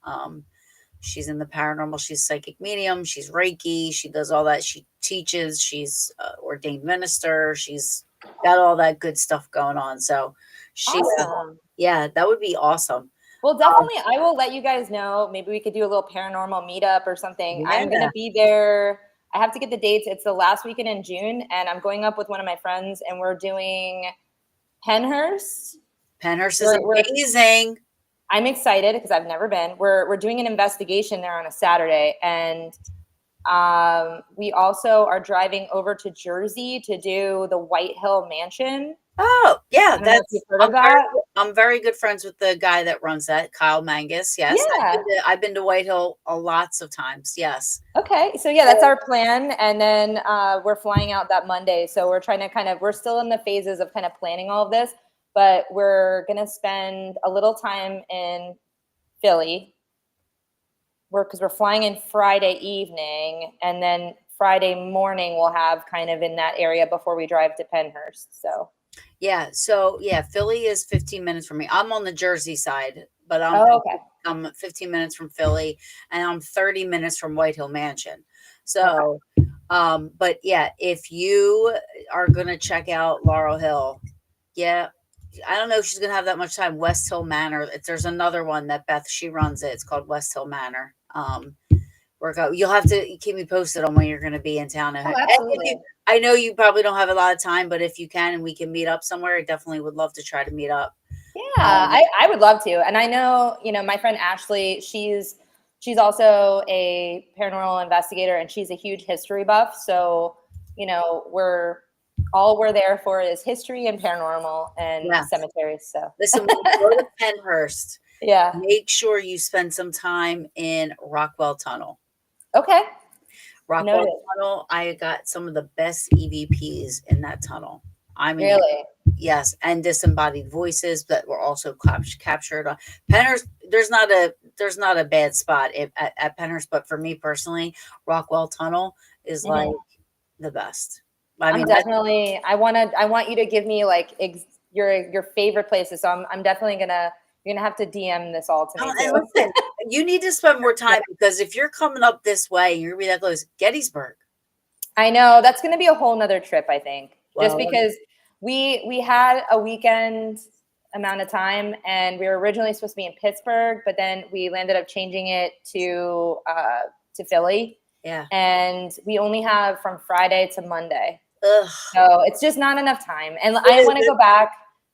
She's in the paranormal, she's psychic medium, she's Reiki, she does all that. She teaches, she's ordained minister, she's got all that good stuff going on. So she Awesome. yeah, that would be awesome. Well, Um, definitely, I will let you guys know. Maybe we could do a little paranormal meetup or something. I'm going yeah, to be there. I have to get the dates. It's the last weekend in June, and I'm going up with one of my friends, and we're doing Penhurst. Penhurst is We're amazing. I'm excited because I've never been. We're doing an investigation there on a Saturday, and we also are driving over to Jersey to do the White Hill Mansion. Oh, yeah, I don't know if that's you've heard of that. I'm very good friends with the guy that runs that, Kyle Mangus. Yes, Yeah. I've been to White Hill lots of times. Yes. Okay. So yeah, that's our plan, and then we're flying out that Monday. So we're trying to we're still in the phases of kind of planning all of this, but we're gonna spend a little time in Philly. Because we're flying in Friday evening, and then Friday morning we'll have kind of in that area before we drive to Penhurst. So Yeah. So yeah, Philly is 15 minutes from me. I'm on the Jersey side, but oh, okay. I'm 15 minutes from Philly, and I'm 30 minutes from White Hill Mansion. Okay. So but yeah, if you are gonna check out Laurel Hill, yeah, I don't know if she's gonna have that much time. West Hill Manor. There's another one that Beth, she runs it. It's called West Hill Manor. Work out. You'll have to keep me posted on when you're gonna be in town. And Oh, if absolutely. I know you probably don't have a lot of time, but if you can and we can meet up somewhere, I definitely would love to try to meet up. Yeah, Um, I would love to. And I know, my friend Ashley, she's also a paranormal investigator, and she's a huge history buff. So, we're there for is history and paranormal and yeah. cemeteries. So Listen, when you go to Penhurst, yeah. make sure you spend some time in Rockwell Tunnel. Okay. Rockwell Noted. Tunnel, I got some of the best EVPs in that tunnel. I mean, Really? yes, and disembodied voices that were also captured on Penhurst. There's not a bad spot at Penhurst, but for me personally, Rockwell Tunnel is like Mhm. the best. I I'm mean, definitely. I want you to give me like your favorite places. So I'm definitely you're gonna have to DM this all to me and too. listen, you need to spend more time because if you're coming up this way, you're gonna be that close. Gettysburg. I know that's gonna be a whole nother trip. I think just Well, because we had a weekend amount of time, and we were originally supposed to be in Pittsburgh, but then we landed up changing it to Philly, yeah. and we only have from Friday to Monday. Ugh. So it's just not enough time. And I want to go back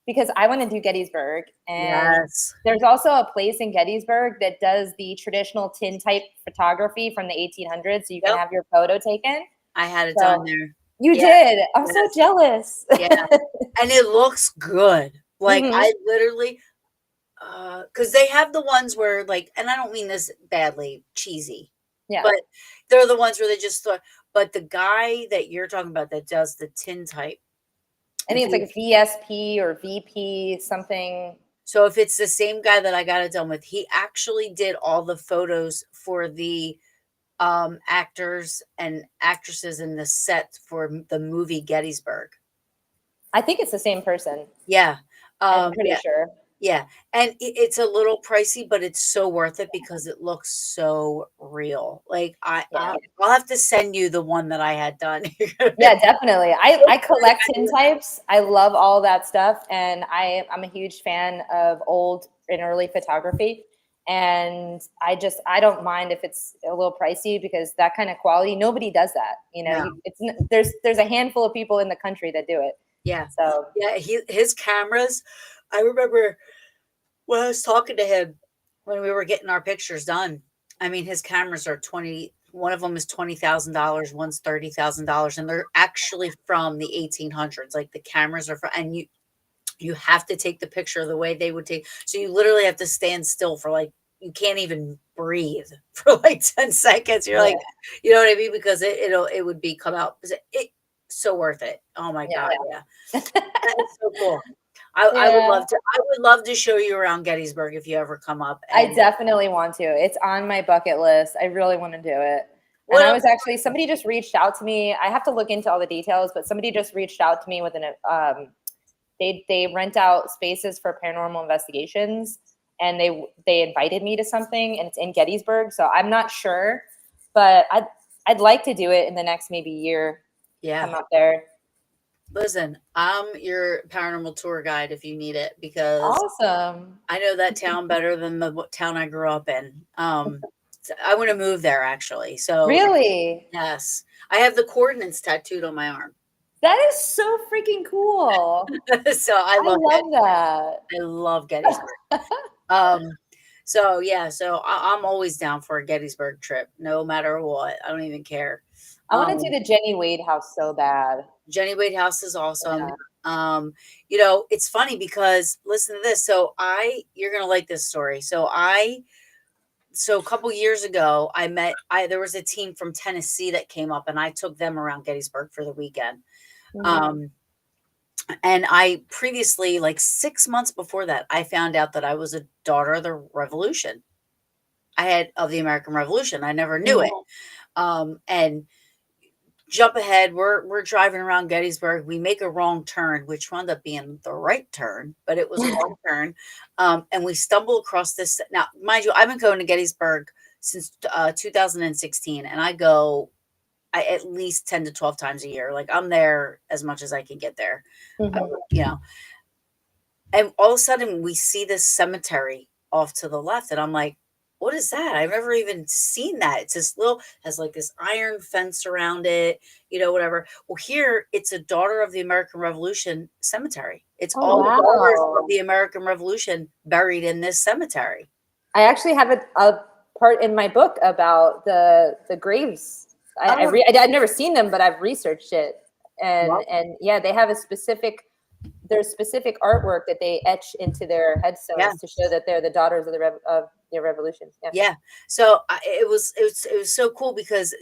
because I want to do Gettysburg. And Yes. there's also a place in Gettysburg that does the traditional tintype photography from the 1800s. So you can Yep. have your photo taken. I had it So done there. you Yeah. did. I'm so Yes. jealous. Yeah. And it looks good. Like Mhm. I literally because they have the ones where like, and I don't mean this badly, cheesy, Yeah. but they're the ones where they just thought, but the guy that you're talking about that does the tintype, I think it's like VSP or VP something. so if it's the same guy that I got it done with, he actually did all the photos for the actors and actresses in the set for the movie Gettysburg. I think it's the same person. Yeah. I'm pretty Yeah. sure. Yeah, and it's a little pricey, but it's so worth it because it looks so real. Like Yeah. I'll have to send you the one that I had done. Yeah, definitely. I collect tintypes. I love all that stuff, and I'm a huge fan of old and early photography. And I don't mind if it's a little pricey because that kind of quality, nobody does that. No. There's a handful of people in the country that do it. Yeah, So yeah. His cameras. I remember when I was talking to him when we were getting our pictures done. I mean, his cameras are One of them is $20,000, one's $30,000, and they're actually from the 1800s. Like the cameras are from, and you have to take the picture the way they would take. So you literally have to stand still for like you can't even breathe for like 10 seconds. You're like, Yeah. you know what I mean? Because it would be come out. It so worth it. Oh my Yeah. God, yeah. That is so cool. I would Yeah. love to. I would love to show you around Gettysburg if you ever come up. I And definitely want to. It's on my bucket list. I really want to do it. And what I else? was actually, somebody just reached out to me. I have to look into all the details, but somebody just reached out to me with they rent out spaces for paranormal investigations, and they invited me to something, and it's in Gettysburg. So I'm not sure, but I'd like to do it in the next maybe year. Yeah. Come up there. Listen, I'm your paranormal tour guide if you need it because Awesome. I know that town better than the town I grew up in. I want to move there actually. So Really? yes, I have the coordinates tattooed on my arm. That is so freaking cool. So I I love love it. that. I love Gettysburg. Um, so yeah, so I'm always down for a Gettysburg trip, no matter what. I don't even care. I want to do Um, the Jenny Wade house so bad. Jenny Wade House is awesome. Yeah. It's funny because listen to this. So you're gonna like this story. So a couple years ago, there was a team from Tennessee that came up, and I took them around Gettysburg for the weekend. Mhm. And I previously, like 6 months before that, I found out that I was a daughter of the Revolution. I had of the American Revolution. I never knew it. And jump ahead, we're driving around Gettysburg. We make a wrong turn, which wound up being the right turn, but it was a wrong turn. And we stumble across this. Now, mind you, I've been going to Gettysburg since 2016, and at least 10 to 12 times a year. Like I'm there as much as I can get there. Mhm. You know, and all of a sudden we see this cemetery off to the left, and I'm like, what is that? I've never even seen that. It's this little, has like this iron fence around it, whatever. Well, here it's a daughter of the American Revolution cemetery. It's Oh, all daughters wow. of the American Revolution buried in this cemetery. I actually have a part in my book about the graves. Oh, I've never seen them, but I've researched it. well, And yeah, they have there's specific artwork that they etch into their yeah. headstones to show that they're the daughters of the revolution. Yeah. Yeah. So it was so cool because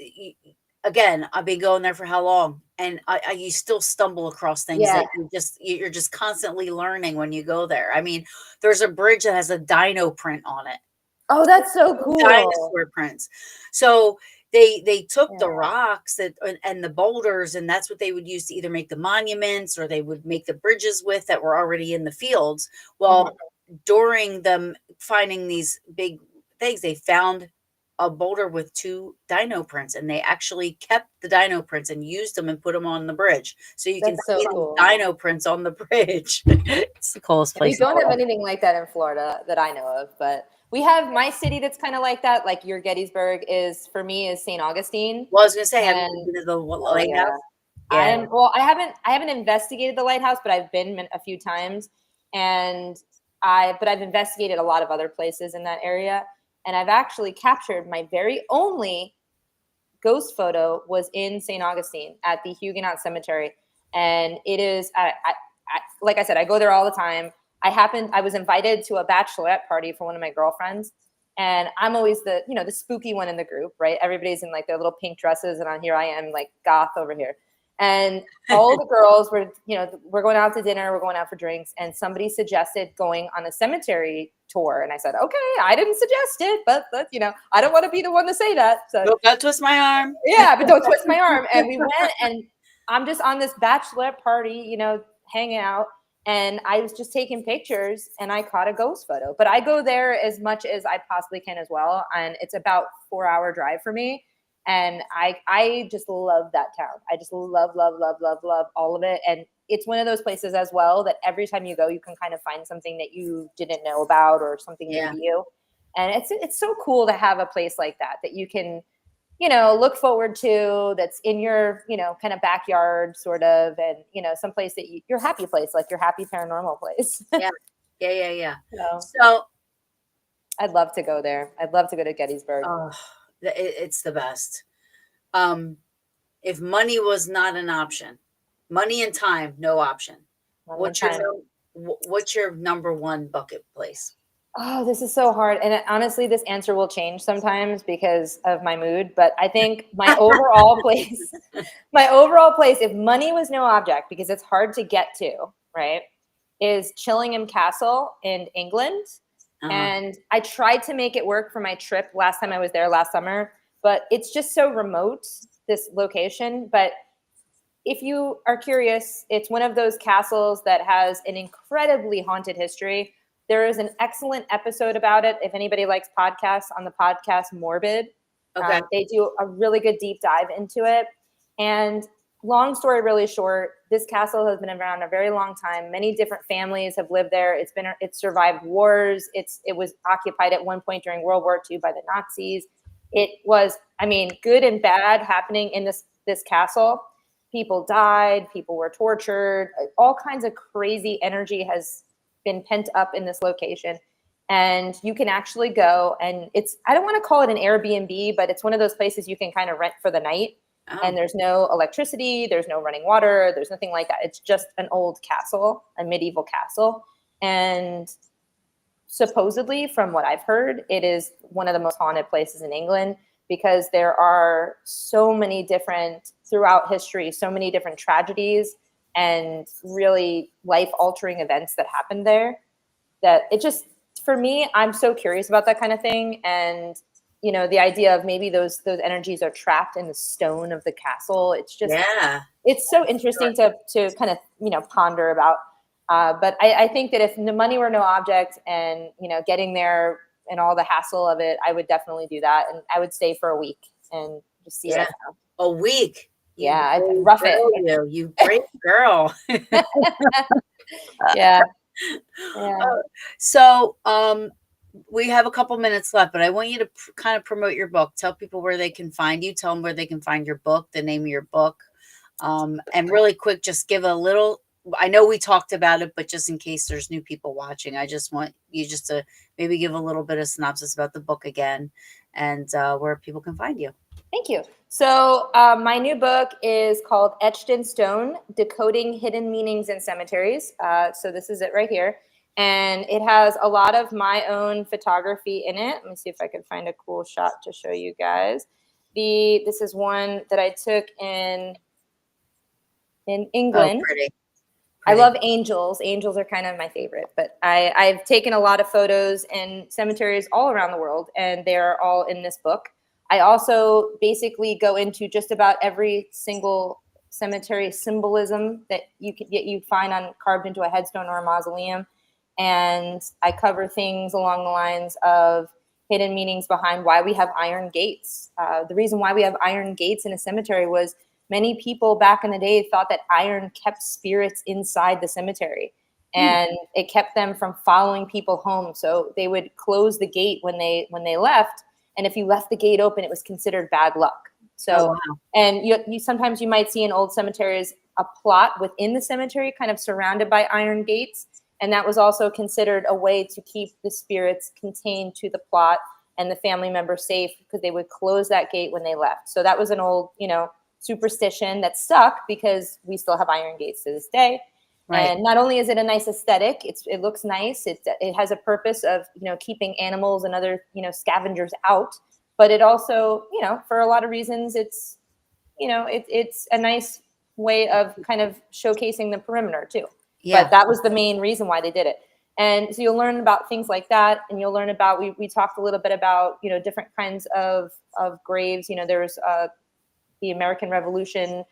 again, I've been going there for how long, and you still stumble across things Yeah. that you're just constantly learning when you go there. I mean, there's a bridge that has a dino print on it, Oh, that's so cool. dinosaur prints. So they took the Yeah. rocks and the boulders, and that's what they would use to either make the monuments or they would make the bridges with that were already in the fields. Well, during them finding these big things, they found a boulder with two dino prints, and they actually kept the dino prints and used them and put them on the bridge. So you can That's so see cool. the dino prints on the bridge. It's the coolest We place. don't have anything like that in Florida that I know of, but we have my city that's kind of like that. Like your Gettysburg is for me is St. Augustine. Well, I was gonna say, have you And been to the oh lighthouse? yeah, Yeah. I haven't investigated the lighthouse, but I've been a few times, and I've investigated a lot of other places in that area, and I've actually captured my very only ghost photo was in St. Augustine at the Huguenot Cemetery, and it is like I said, I go there all the time. I was invited to a bachelorette party for one of my girlfriends, and I'm always the spooky one in the group, right? Everybody's in like their little pink dresses, and on here I am like goth over here. And all the girls we're going out to dinner, we're going out for drinks, and somebody suggested going on a cemetery tour. And I said, okay, I didn't suggest it, but I don't want to be the one to say that. So Don't twist my arm. yeah, but don't twist my arm. And we went, and I'm just on this bachelorette party, hanging out. And I was just taking pictures, and I caught a ghost photo. But I go there as much as I possibly can as well. And it's about 4-hour drive for me. And I just love that town. I just love, love, love, love, love all of it. And it's one of those places as well that every time you go, you can kind of find something that you didn't know about or something new Yeah. to you. And it's so cool to have a place like that you can, look forward to, that's in your, kind of backyard sort of, and, someplace that your happy place, like your happy paranormal place. Yeah. Yeah. So So I'd love to go there. I'd love to go to Gettysburg. It's the best. Um, if money was not an option, money and time, no option. Money and What's your time. what's your number one bucket place? Oh, this is so hard. And honestly, this answer will change sometimes because of my mood. But I think my overall place, if money was no object, because it's hard to get to, right, is Chillingham Castle in England. Uh-huh. And I tried to make it work for my trip last time I was there last summer, but it's just so remote, this location. But if you are curious, it's one of those castles that has an incredibly haunted history. There is an excellent episode about it. If anybody likes podcasts, on the podcast Morbid, Okay. they do a really good deep dive into it. And long story really short, this castle has been around a very long time. Many different families have lived there. It's survived wars. It was occupied at one point during World War II by the Nazis. It was, I mean, good and bad happening in this castle. People died, people were tortured, all kinds of crazy energy has been pent up in this location. And you can actually go, and I don't want to call it an Airbnb, but it's one of those places you can kind of rent for the night. Oh. And there's no electricity, there's no running water, there's nothing like that. It's just an old castle, a medieval castle. And supposedly, from what I've heard, it is one of the most haunted places in England, because there are so many different, throughout history, so many different tragedies and really life-altering events that happened there, that it just, for me, I'm so curious about that kind of thing. And, you know, the idea of maybe those energies are trapped in the stone of the castle. It's just, Yeah. it's so interesting to kind of, you know, ponder about. But I think that if the money were no object and, you know, getting there and all the hassle of it, I would definitely do that. And I would stay for a week and just see. Yeah. A week. Yeah, I'd rough it. You brave girl. Yeah. So, we have a couple minutes left, but I want you to kind of promote your book. Tell people where they can find you. Tell them where they can find your book, the name of your book. And really quick, just give a little, I know we talked about it, but just in case there's new people watching, I just want you just to maybe give a little bit of synopsis about the book again, and where people can find you. Thank you. So my new book is called Etched in Stone, Decoding Hidden Meanings in Cemeteries. So this is it right here. And it has a lot of my own photography in it. Let me see if I can find a cool shot to show you guys. This is one that I took in England. Oh, pretty. I love angels. Angels are kind of my favorite, but I've taken a lot of photos in cemeteries all around the world, and they're all in this book. I also basically go into just about every single cemetery symbolism that you find carved into a headstone or a mausoleum. And I cover things along the lines of hidden meanings behind why we have iron gates. The reason why we have iron gates in a cemetery was many people back in the day thought that iron kept spirits inside the cemetery, and it kept them from following people home. So they would close the gate when they left. And if you left the gate open, it was considered bad luck. So, and you sometimes you might see in old cemeteries a plot within the cemetery kind of surrounded by iron gates. And that was also considered a way to keep the spirits contained to the plot and the family members safe, because they would close that gate when they left. So that was an old, superstition that stuck, because we still have iron gates to this day. Right. And not only is it a nice aesthetic, it looks nice. It has a purpose of, keeping animals and other, scavengers out. But it also, for a lot of reasons, it's a nice way of kind of showcasing the perimeter too. Yeah. But that was the main reason why they did it. And so you'll learn about things like that. And you'll learn about, we talked a little bit about, different kinds of graves. There's the American Revolution,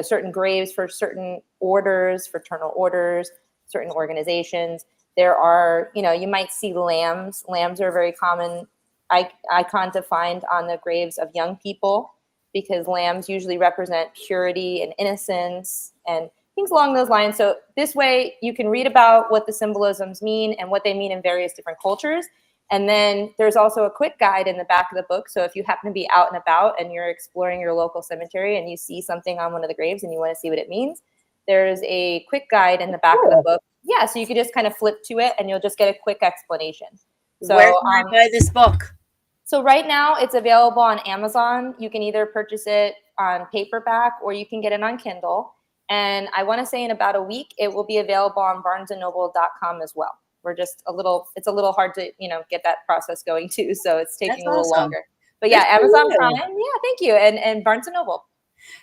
certain graves for certain orders, fraternal orders, certain organizations. There are, you might see lambs. Lambs are a very common icon to find on the graves of young people, because lambs usually represent purity and innocence and things along those lines. So this way you can read about what the symbolisms mean and what they mean in various different cultures. And then there's also a quick guide in the back of the book. So if you happen to be out and about and you're exploring your local cemetery and you see something on one of the graves and you want to see what it means, there's a quick guide in the back of the book. Yeah, so you can just kind of flip to it and you'll just get a quick explanation. So, where can I buy this book? So right now it's available on Amazon. You can either purchase it on paperback or you can get it on Kindle. And I want to say in about a week, it will be available on barnesandnoble.com as well. It's a little hard to, get that process going too. So it's That's taking a little awesome. longer. But Good yeah, for Amazon you. Prime. Yeah, thank you. And Barnes and Noble.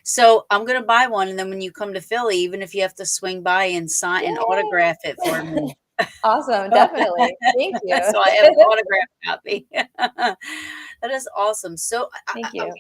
So I'm gonna buy one, and then when you come to Philly, even if you have to swing by and sign and autograph it for me. Awesome. Definitely. Thank you. So I have an autograph copy. That is awesome. So Thank you.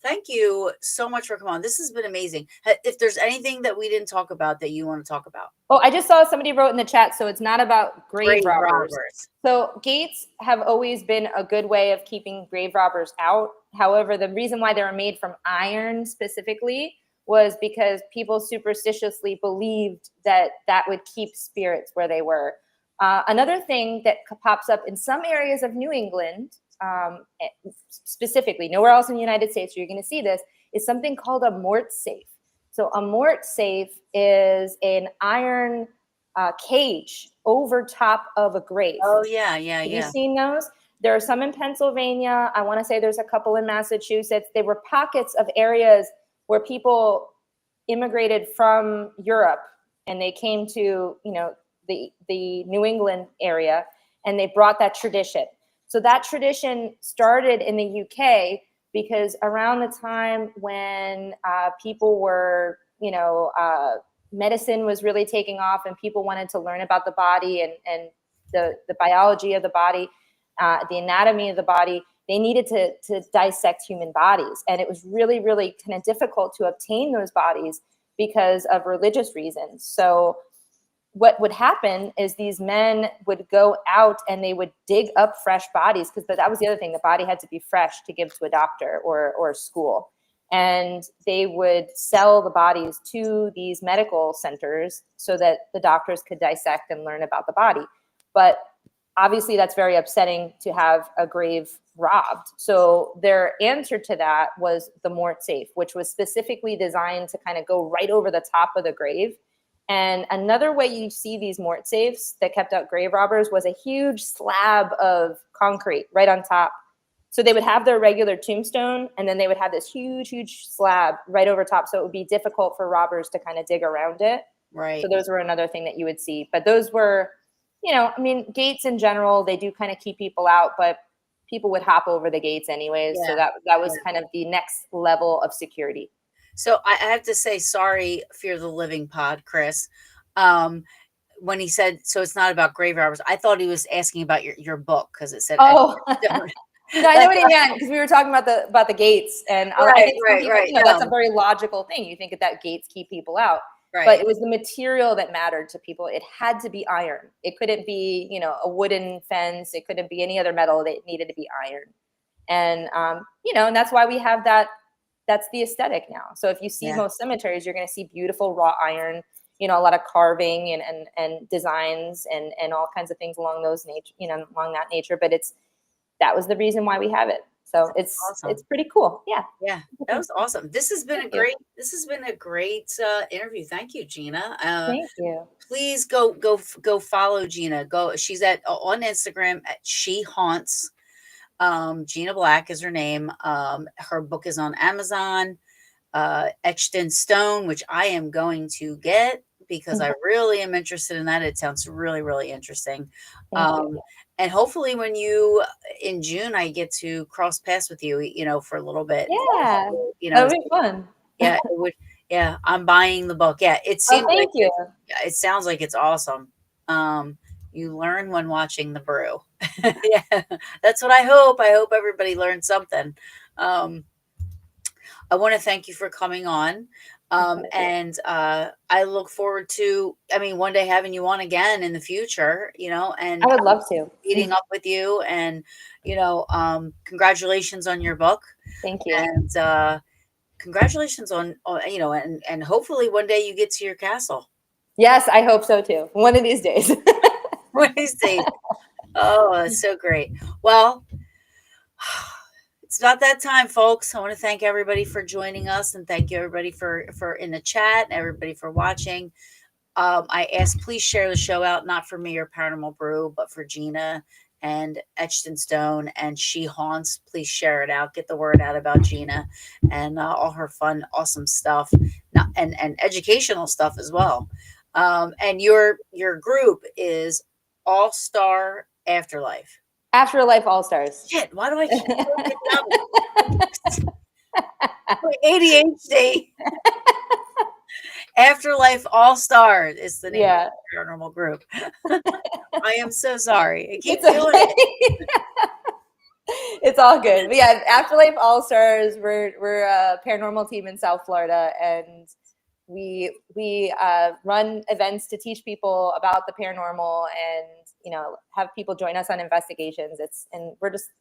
thank you so much for coming on. This has been amazing. If there's anything that we didn't talk about that you want to talk about, Oh, I just saw somebody wrote in the chat, so it's not about grave grave robbers. robbers. So gates have always been a good way of keeping grave robbers out. However, the reason why they were made from iron specifically was because people superstitiously believed that that would keep spirits where they were. Another thing that pops up in some areas of New England, specifically, nowhere else in the United States you're going to see this, is something called a mort safe. So a mort safe is an iron cage over top of a grave. Oh yeah, Have you seen those? There are some in Pennsylvania. I want to say there's a couple in Massachusetts. They were pockets of areas where people immigrated from Europe and they came to, the New England area, and they brought that tradition. So that tradition started in the UK because around the time when people were, medicine was really taking off and people wanted to learn about the body and the biology of the body, the anatomy of the body, they needed to dissect human bodies. And it was really, really kind of difficult to obtain those bodies because of religious reasons. So what would happen is these men would go out and they would dig up fresh bodies, because that was the other thing. The body had to be fresh to give to a doctor or a school. And they would sell the bodies to these medical centers so that the doctors could dissect and learn about the body. But obviously that's very upsetting to have a grave robbed. So their answer to that was the mort safe, which was specifically designed to kind of go right over the top of the grave. And another way you see these mort safes that kept out grave robbers was a huge slab of concrete right on top. So they would have their regular tombstone, and then they would have this huge, huge slab right over top. So it would be difficult for robbers to kind of dig around it. Right. So those were another thing that you would see. But those were, gates in general, they do kind of keep people out, but people would hop over the gates anyways. Yeah. So that was kind of the next level of security. So I have to say, sorry, Fear the Living Pod, Chris. When he said, so it's not about grave robbers, I thought he was asking about your book, because it said, oh, no, I know what he meant, because we were talking about the gates, and I think right. that's a very logical thing. You think that gates keep people out, Right. But it was the material that mattered to people. It had to be iron. It couldn't be, a wooden fence. It couldn't be any other metal. It needed to be iron, and and that's why we have that. That's the aesthetic now. So if you see most cemeteries, you're going to see beautiful wrought iron. A lot of carving and designs and all kinds of things along those along that nature. But that was the reason why we have it. So it's awesome. It's pretty cool. Yeah. Yeah. That was awesome. This has been this has been a great interview. Thank you, Gina. Thank you. Please go follow Gina. She's on Instagram at She Haunts. Gina Black is her name. Her book is on Amazon, Etched in Stone, which I am going to get because I really am interested in that. It sounds really, really interesting. And hopefully when in June, I get to cross paths with you, for a little bit. Yeah. That would be fun. Yeah, it would. Yeah. I'm buying the book. Yeah. It seems thank you. It sounds like it's awesome. You learn when watching the brew. Yeah. That's what I hope. I hope everybody learned something. I want to thank you for coming on. And I look forward to, one day having you on again in the future, and I would love to meeting up with you, and, congratulations on your book. Thank you. And congratulations on and hopefully one day you get to your castle. Yes, I hope so too. One of these days. One of these days. Oh, that's so great. Well, it's about that time, folks. I want to thank everybody for joining us, and thank you everybody for in the chat, and everybody for watching. I ask, please share the show out, not for me or Paranormal Brew, but for Gina and Etched in Stone and She Haunts. Please share it out. Get the word out about Gina and all her fun, awesome stuff, and educational stuff as well. And your group is All Star Afterlife. Afterlife Allstars. Shit, why do I keep looking up? ADHD. Afterlife All Stars is the name of the paranormal group. I am so sorry. I keep doing it. It's all good. But yeah, Afterlife Allstars. We're a paranormal team in South Florida, and we run events to teach people about the paranormal, and have people join us on investigations. And we're just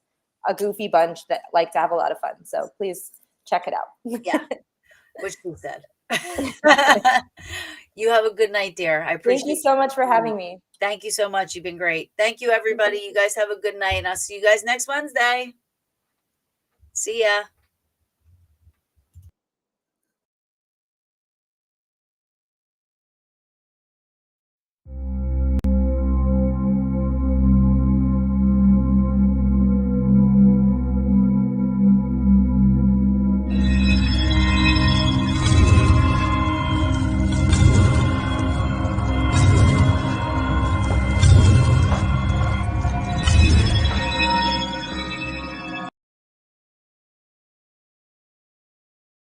a goofy bunch that like to have a lot of fun. So please check it out. Yeah, which you said. You have a good night, dear. I appreciate. Thank you so much for having me. Thank you so much. You've been great. Thank you, everybody. You guys have a good night, and I'll see you guys next Wednesday. See ya.